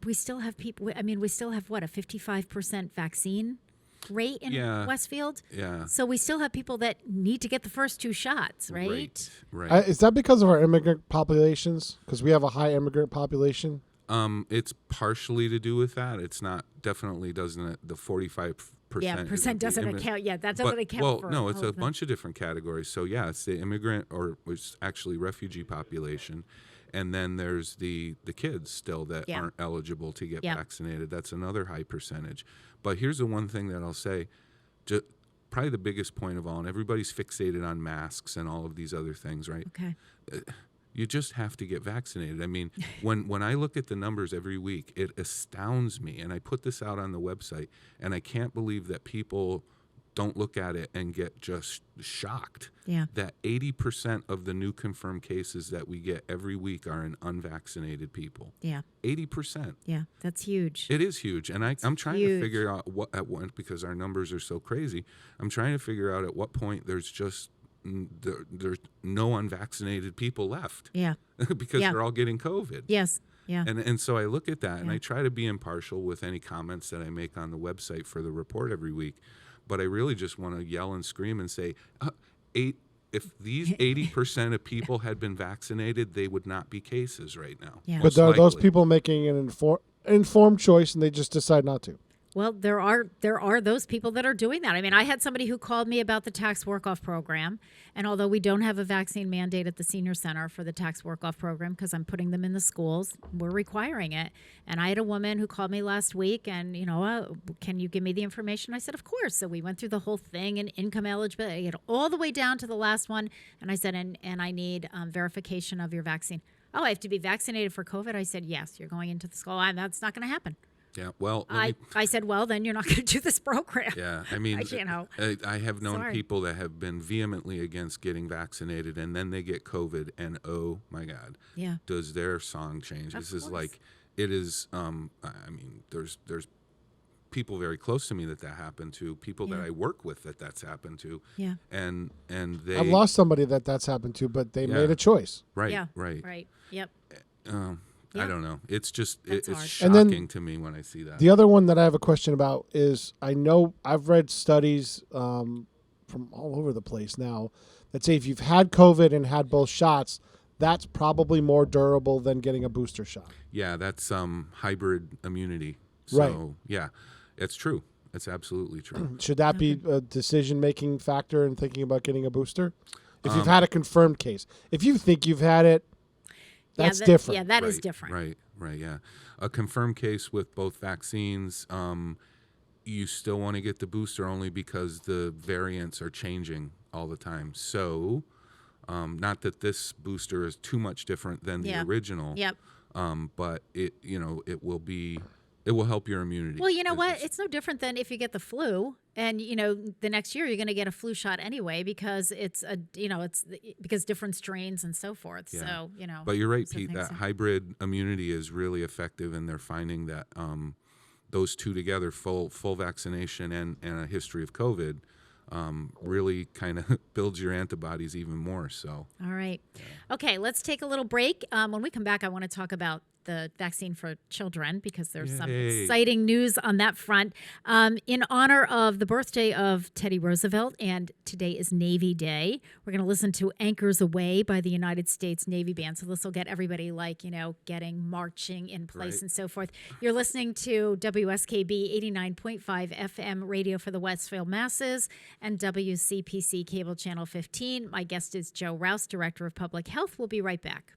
we still have people. I mean, we still have what, a 55% vaccine rate in Westfield.
Yeah.
So we still have people that need to get the first 2 shots, right?
Right.
Is that because of our immigrant populations? Because we have a high immigrant population.
It's partially to do with that. It's not definitely doesn't the 45%.
Percent doesn't account. Yeah, that doesn't account.
Well,
for
no, it's
all
a
of them.
bunch of different categories. So yeah, it's the immigrant or it's actually refugee population, and then there's the kids still that aren't eligible to get vaccinated. That's another high percentage. But here's the one thing that I'll say, probably the biggest point of all, and everybody's fixated on masks and all of these other things, right?
Okay.
You just have to get vaccinated. I mean, when I look at the numbers every week, it astounds me. And I put this out on the website, and I can't believe that people don't look at it and get just shocked.
Yeah.
That 80% of the new confirmed cases that we get every week are in unvaccinated people.
Yeah.
80%.
Yeah, that's huge.
It is huge. And I'm trying to figure out because our numbers are so crazy, I'm trying to figure out at what point there's no unvaccinated people left.
Yeah.
Because they're all getting COVID.
Yes. Yeah.
And so I look at that and I try to be impartial with any comments that I make on the website for the report every week. But I really just want to yell and scream and say, if these 80% of people had been vaccinated, they would not be cases right now.
Yeah.
But are those people making an informed choice and they just decide not to?
Well, there are those people that are doing that. I mean, I had somebody who called me about the tax work-off program, and although we don't have a vaccine mandate at the senior center for the tax work-off program because I'm putting them in the schools, we're requiring it. And I had a woman who called me last week and, can you give me the information? I said, of course. So we went through the whole thing and income eligibility, all the way down to the last one. And I said, and I need verification of your vaccine. Oh, I have to be vaccinated for COVID? I said, yes, you're going into the school. That's not going to happen.
Yeah, well,
I said, well, then you're not going to do this program.
Yeah, I mean, I have known people that have been vehemently against getting vaccinated, and then they get COVID, and oh my God, does their song change? This is like, it is. I mean, there's people very close to me that happened to, people that I work with that's happened to.
Yeah,
and they.
I've lost somebody that's happened to, but they made a choice.
Right.
Yeah.
Right.
Yep.
I don't know. It's just it's
hard.
shocking to me when I see that.
The other one that I have a question about is I know I've read studies from all over the place now that say if you've had COVID and had both shots, that's probably more durable than getting a booster shot.
Yeah, that's hybrid immunity. So,
right.
Yeah, it's true. It's absolutely true.
Should that be a decision-making factor in thinking about getting a booster? If you've had a confirmed case. If you think you've had it, that's different.
Yeah, that is different.
Right, yeah. A confirmed case with both vaccines, you still want to get the booster only because the variants are changing all the time. So, not that this booster is too much different than the original.
Yep.
But it will help your immunity.
Well, you know what? It's no different than if you get the flu, and the next year you're going to get a flu shot anyway because it's because different strains and so forth.
Yeah.
So
But you're right, Pete. That hybrid immunity is really effective, and they're finding that those two together, full vaccination and a history of COVID, really kind of builds your antibodies even more. So.
All right. Okay, let's take a little break. When we come back, I want to talk about the vaccine for children because there's some exciting news on that front. In honor of the birthday of Teddy Roosevelt, and today is Navy Day, we're going to listen to Anchors Aweigh by the United States Navy Band. So this will get everybody getting marching in place and so forth. You're listening to WSKB 89.5 FM radio for the Westfield masses and WCPC cable channel 15. My guest is Joe Rouse, Director of Public Health. We'll be right back.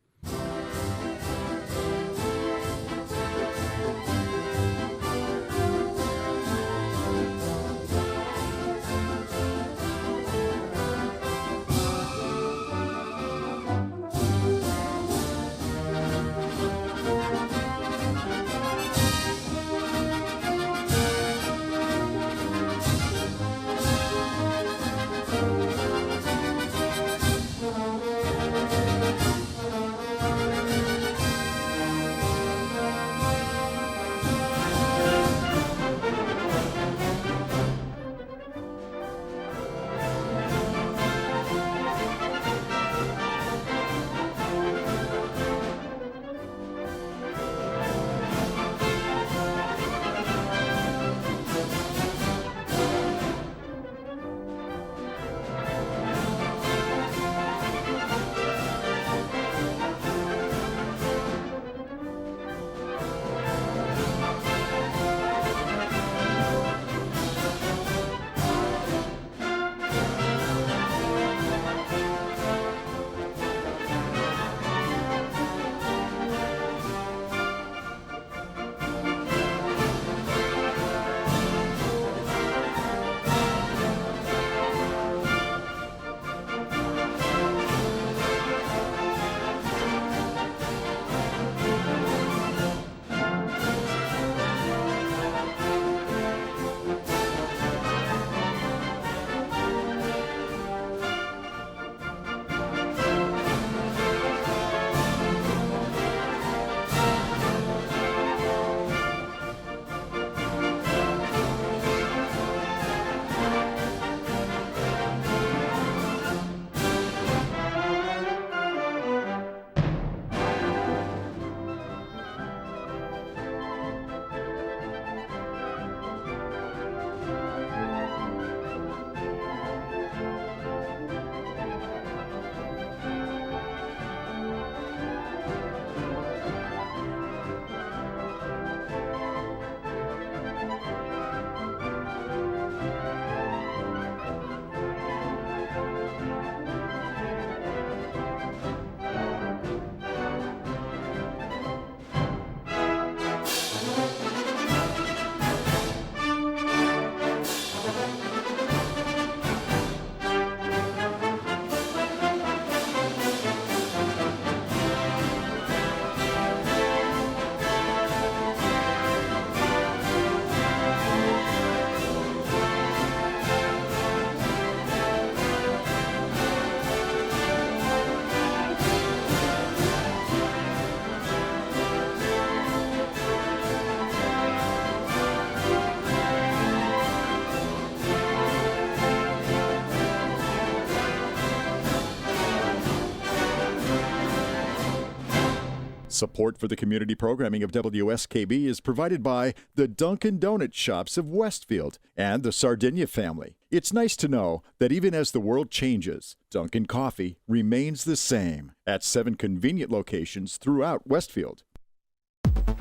Support for the community programming of WSKB is provided by the Dunkin' Donut Shops of Westfield and the Sardinia family. It's nice to know that even as the world changes, Dunkin' Coffee remains the same at 7 convenient locations throughout Westfield.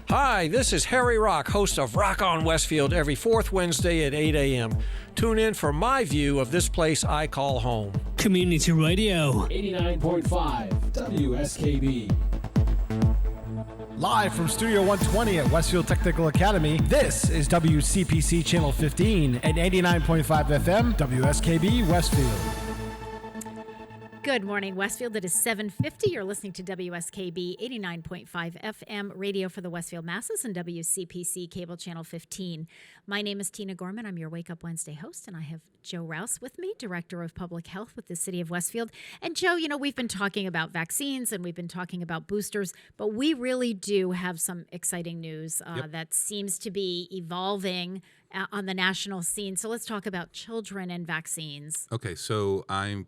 Hi, this is Harry Rock, host of Rock on Westfield every fourth Wednesday at 8 a.m. Tune in for my view of this place I call home.
Community Radio.
89.5 WSKB.
Live from Studio 120 at Westfield Technical Academy, this is WCPC Channel 15 and 89.5 FM, WSKB Westfield.
Good morning, Westfield. It is 7:50. You're listening to WSKB 89.5 FM radio for the Westfield masses and WCPC cable channel 15. My name is Tina Gorman. I'm your Wake Up Wednesday host, and I have Joe Rouse with me, Director of Public Health with the City of Westfield. And Joe, you know, we've been talking about vaccines and we've been talking about boosters, but we really do have some exciting news that seems to be evolving on the national scene. So let's talk about children and vaccines.
Okay, so I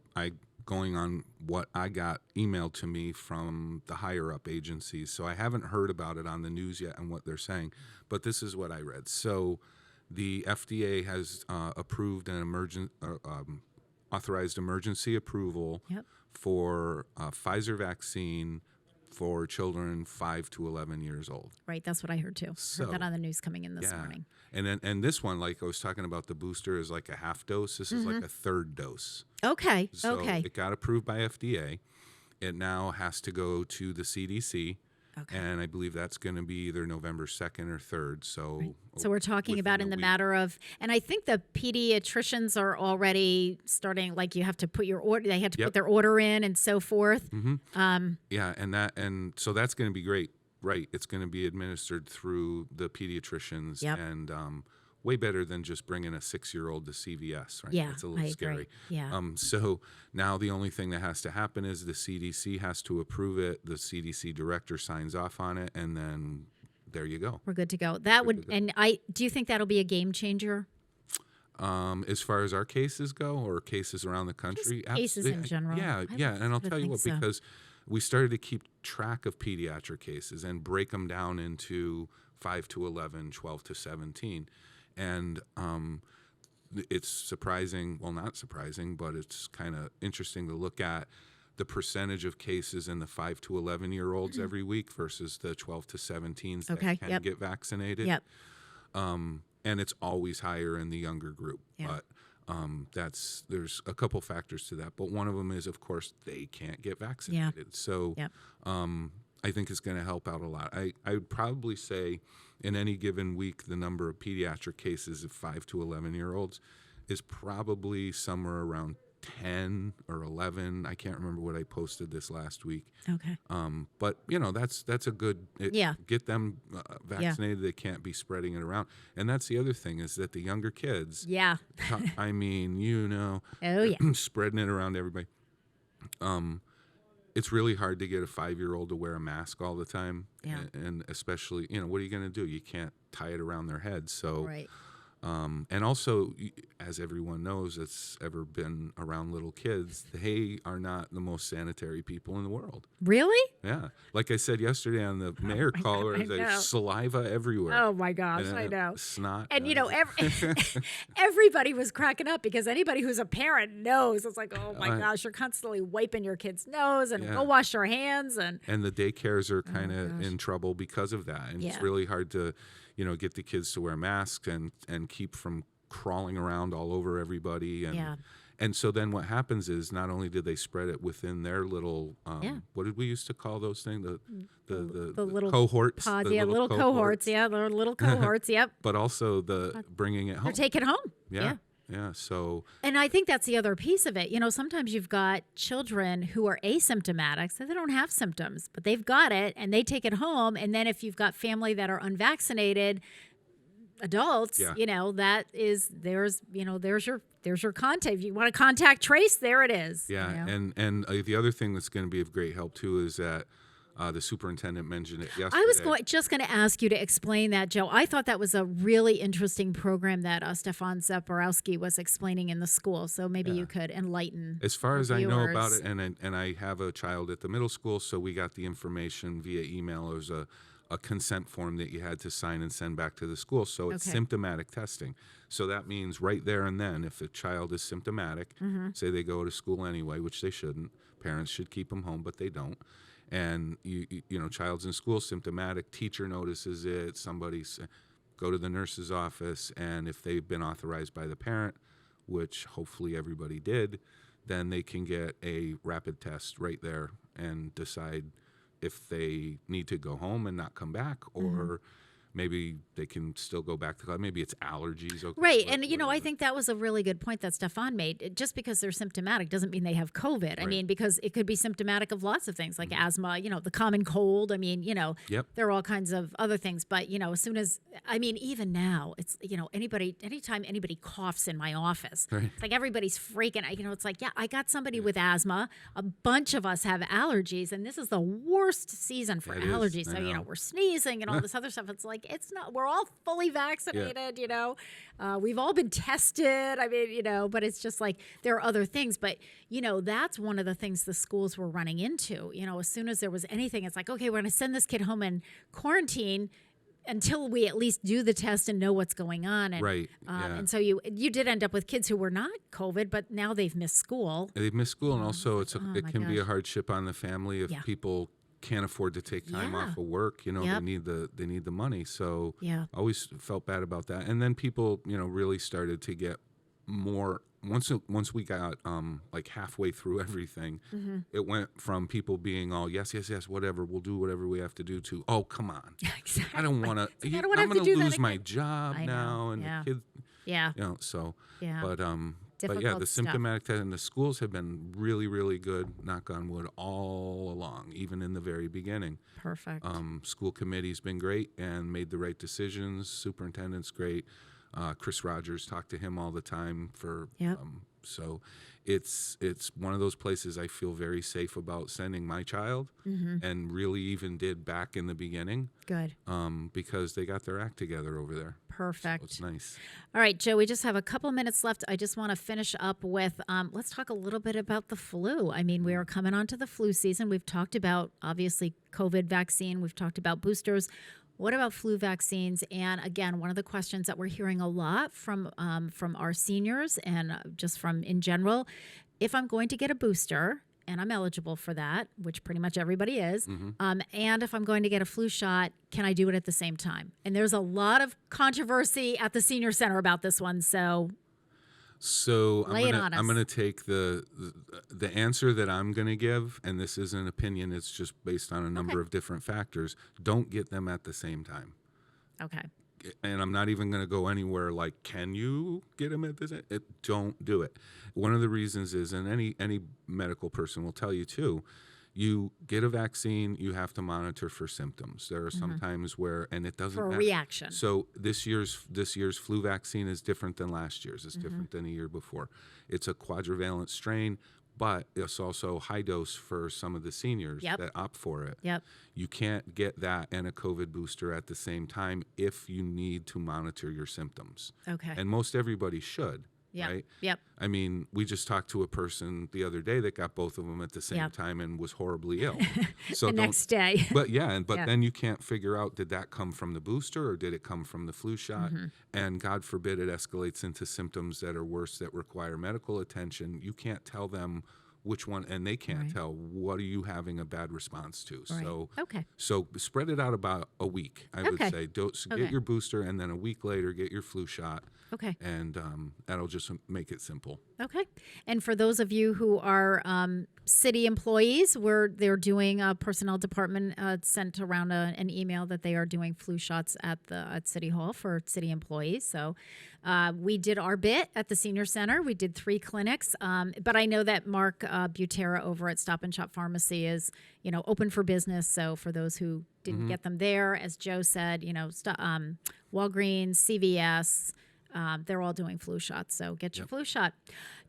going on what I got emailed to me from the higher up agencies. So I haven't heard about it on the news yet and what they're saying, but this is what I read. So the FDA has approved an authorized emergency approval for Pfizer vaccine for children 5 to 11 years old.
Right, that's what I heard too.
So,
heard that on the news coming in this morning.
And this one, like I was talking about, the booster is like a half dose. This is like a third dose.
Okay.
So it got approved by FDA. It now has to go to the CDC. Okay. And I believe that's going to be either November 2nd or 3rd. So
we're talking about in the matter of, and I think the pediatricians are already starting, like you have to put your order, they had to put their order in and so forth.
Yeah, and so that's going to be great. Right. It's going to be administered through the pediatricians and way better than just bringing a 6-year-old to CVS, right?
Yeah,
it's a little scary.
Agree. Yeah.
So now the only thing that has to happen is the CDC has to approve it. The CDC director signs off on it, and then there you go.
We're good to go. Do you think that'll be a game changer?
As far as our cases go, or cases around the country,
cases in general.
Yeah, and I'll tell you what, because we started to keep track of pediatric cases and break them down into 5 to 11, 12 to 17. And it's surprising, well, not surprising, but it's kind of interesting to look at the percentage of cases in the 5 to 11-year-olds every week versus the 12 to 17s that can get vaccinated. And it's always higher in the younger group. But there's a couple factors to that. But one of them is, of course, they can't get vaccinated. So I think it's going to help out a lot. I would probably say in any given week, the number of pediatric cases of 5 to 11-year-olds is probably somewhere around 10 or 11. I can't remember what I posted this last week.
Okay.
But, you know, that's a good, get them vaccinated. They can't be spreading it around. And that's the other thing is that the younger kids, I mean, you know, spreading it around to everybody. It's really hard to get a 5-year-old to wear a mask all the time. And especially, you know, what are you going to do? You can't tie it around their head. So, and also, as everyone knows that's ever been around little kids, they are not the most sanitary people in the world.
Really?
Yeah. Like I said yesterday on the mayor call, there's saliva everywhere.
Oh, my gosh, I know.
Snot.
And, you know, everybody was cracking up because anybody who's a parent knows. It's like, oh, my gosh, you're constantly wiping your kid's nose and go wash your hands. And
the daycares are kind of in trouble because of that. And it's really hard to, you know, get the kids to wear masks and keep from crawling around all over everybody. And so then what happens is not only do they spread it within their little, what did we used to call those things? The little cohorts.
Pods, little cohorts. Yeah, the little cohorts,
But also the bringing it home.
Or take it home.
Yeah, so.
And I think that's the other piece of it. You know, sometimes you've got children who are asymptomatic, so they don't have symptoms, but they've got it and they take it home. And then if you've got family that are unvaccinated adults, you know, there's your contact. If you want to contact trace, there it is.
Yeah,
you know?
and the other thing that's going to be of great help too is that The superintendent mentioned it yesterday.
I was just going to ask you to explain that, Joe. I thought that was a really interesting program that Stefan Zaporowski was explaining in the school. So maybe you could enlighten.
As far as I know about
viewers.
it, and I have a child at the middle school, so we got the information via email. It was a consent form that you had to sign and send back to the school. So it's symptomatic testing. So that means right there and then, if a child is symptomatic, say they go to school anyway, which they shouldn't, parents should keep them home, but they don't. And you know, child's in school symptomatic, teacher notices it, go to the nurse's office, and if they've been authorized by the parent, which hopefully everybody did, then they can get a rapid test right there and decide if they need to go home and not come back, or maybe they can still go back to class. Maybe it's allergies. Okay,
Right. And, you know, I think that was a really good point that Stefan made. Just because they're symptomatic doesn't mean they have COVID. I mean, because it could be symptomatic of lots of things like asthma, you know, the common cold. I mean, you know, there are all kinds of other things. But, you know, as soon as, I mean, even now, it's, you know, anytime anybody coughs in my office, it's like everybody's freaking, you know, it's like, yeah, I got somebody with asthma. A bunch of us have allergies. And this is the worst season for allergies. So, you know, we're sneezing and all this other stuff. It's like, it's not, we're all fully vaccinated, you know, we've all been tested. I mean, you know, but it's just like there are other things. But, you know, that's one of the things the schools were running into. You know, as soon as there was anything, it's like, okay, we're going to send this kid home in quarantine until we at least do the test and know what's going on. And, and so you did end up with kids who were not COVID, but now they've missed school.
They've missed school, and also it can be a hardship on the family if people can't afford to take time off of work. You know, they need the money. So I always felt bad about that. And then people, you know, really started to get more. Once we got like halfway through everything, it went from people being all yes, whatever, we'll do whatever we have to do, to come on, I don't want to. I'm going to lose my job now, and the kids. You know, so but yeah, the symptomatic test, and the schools have been really, really good, knock on wood, all along, even in the very beginning.
Perfect.
School committee's been great and made the right decisions. Superintendent's great. Chris Rogers, talked to him all the time so it's one of those places I feel very safe about sending my child, and really even did back in the beginning.
Good.
Because they got their act together over there.
Perfect.
So it's nice.
All right, Joe, we just have a couple minutes left. I just want to finish up with, let's talk a little bit about the flu. I mean, we are coming on to the flu season. We've talked about, obviously, COVID vaccine. We've talked about boosters. What about flu vaccines? And again, one of the questions that we're hearing a lot from our seniors and just from in general, if I'm going to get a booster and I'm eligible for that, which pretty much everybody is, and if I'm going to get a flu shot, can I do it at the same time? And there's a lot of controversy at the senior center about this one. So I'm going to take the answer that I'm going to give, and this isn't an opinion, it's just based on a number of different factors. Don't get them at the same time. Okay.
And I'm not even going to go anywhere like, can you get them at the same time? Don't do it. One of the reasons is, and any medical person will tell you too, you get a vaccine, you have to monitor for symptoms. There are some times where, and it doesn't matter.
Reaction.
So this year's flu vaccine is different than last year's. It's different than a year before. It's a quadrivalent strain, but it's also high dose for some of the seniors that opt for it. You can't get that and a COVID booster at the same time if you need to monitor your symptoms.
Okay.
And most everybody should. Right? I mean, we just talked to a person the other day that got both of them at the same time and was horribly ill. So
the next day.
But then you can't figure out, did that come from the booster or did it come from the flu shot? And God forbid it escalates into symptoms that are worse, that require medical attention. You can't tell them which one, and they can't tell what are you having a bad response to. So spread it out about a week, I would say. Get your booster, and then a week later get your flu shot.
Okay.
And that'll just make it simple.
Okay. And for those of you who are city employees, they're doing a personnel department sent around an email that they are doing flu shots at City Hall for city employees. So we did our bit at the senior center. We did 3 clinics, but I know that Mark Butera over at Stop and Shop Pharmacy is, you know, open for business. So for those who didn't get them there, as Joe said, you know, Walgreens, CVS. They're all doing flu shots, so get your flu shot.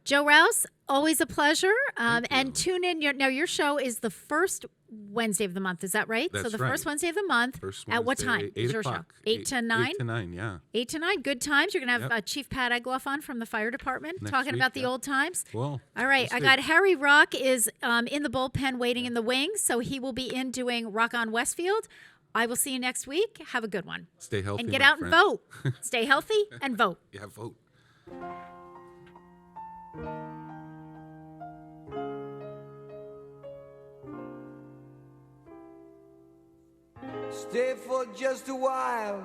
Joe Rouse, always a pleasure. And tune in. Your show is the first Wednesday of the month. Is that right?
That's
so the
right.
first Wednesday of the month.
First
At what
Wednesday,
time?
8
is your
o'clock.
show? 8 to 9?
8 to 9, yeah.
8 to 9. Good times. You're going to have
Yep.
Chief Pat Egloff on from the fire department
Next
talking
week,
about the
yeah.
old times.
Well,
All right.
we'll
I
see.
got Harry Rock is in the bullpen waiting in the wings. So he will be in doing Rock on Westfield. I will see you next week. Have a good one.
Stay healthy,
And get
my
out
friend.
and vote. Stay healthy and vote.
Yeah, vote.
Stay for just a while.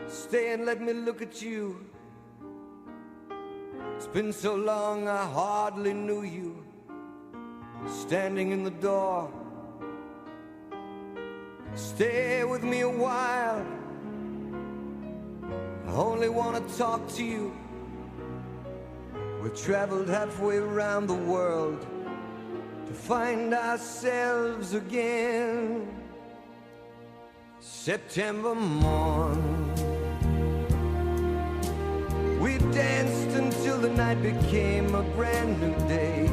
Stay and let me look at you. It's been so long I hardly knew you. Standing in the door. Stay with me a while. I only want to talk to you. We've traveled halfway around the world to find ourselves again. September morn, we danced until the night became a brand new day.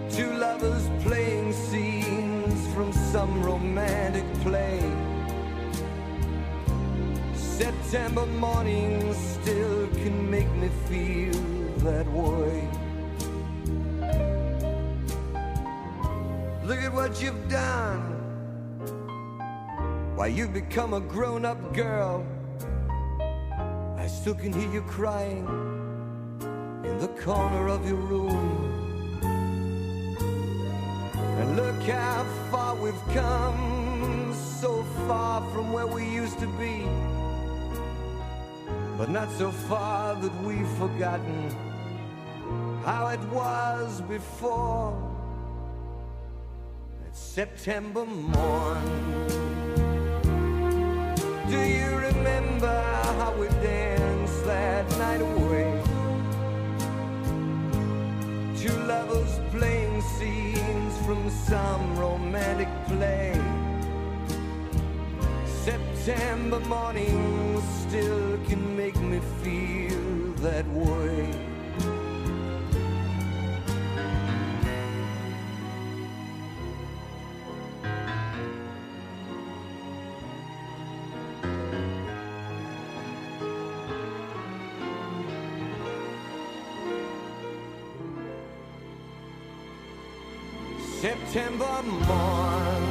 Two lovers playing scenes from some romantic play. September morning still can make me feel that way. Look at what you've done. Why, you've become a grown-up girl. I still can hear you crying in the corner of your room. And look how far we've come, so far from where we used to be, but not so far that we've forgotten how it was before. That September morn, do you remember how we danced that night away? Two lovers playing scenes from some romantic play. September morning still can make me feel that way. September morn,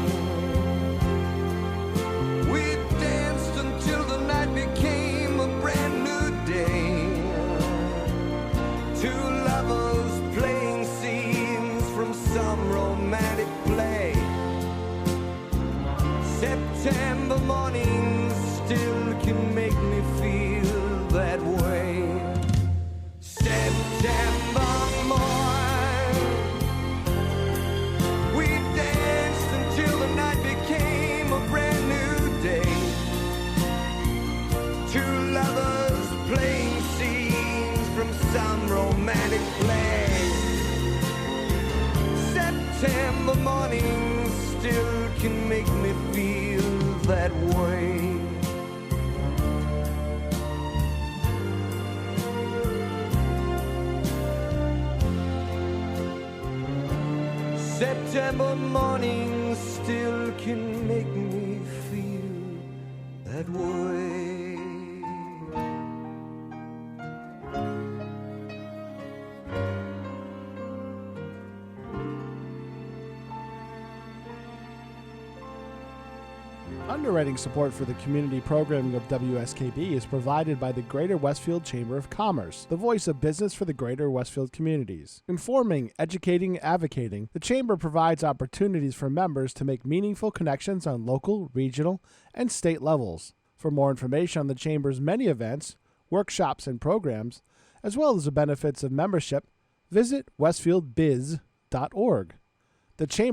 we danced until the night became a brand new day. Two lovers playing scenes from some romantic play. September morning still can make me feel that way. September morning, playing scenes from some romantic play. September morning still can make me feel that way. September morning still can make me feel that way.
Underwriting support for the community programming of WSKB is provided by the Greater Westfield Chamber of Commerce, the voice of business for the Greater Westfield communities. Informing, educating, advocating, the Chamber provides opportunities for members to make meaningful connections on local, regional, and state levels. For more information on the Chamber's many events, workshops, and programs, as well as the benefits of membership, visit westfieldbiz.org. The Chamber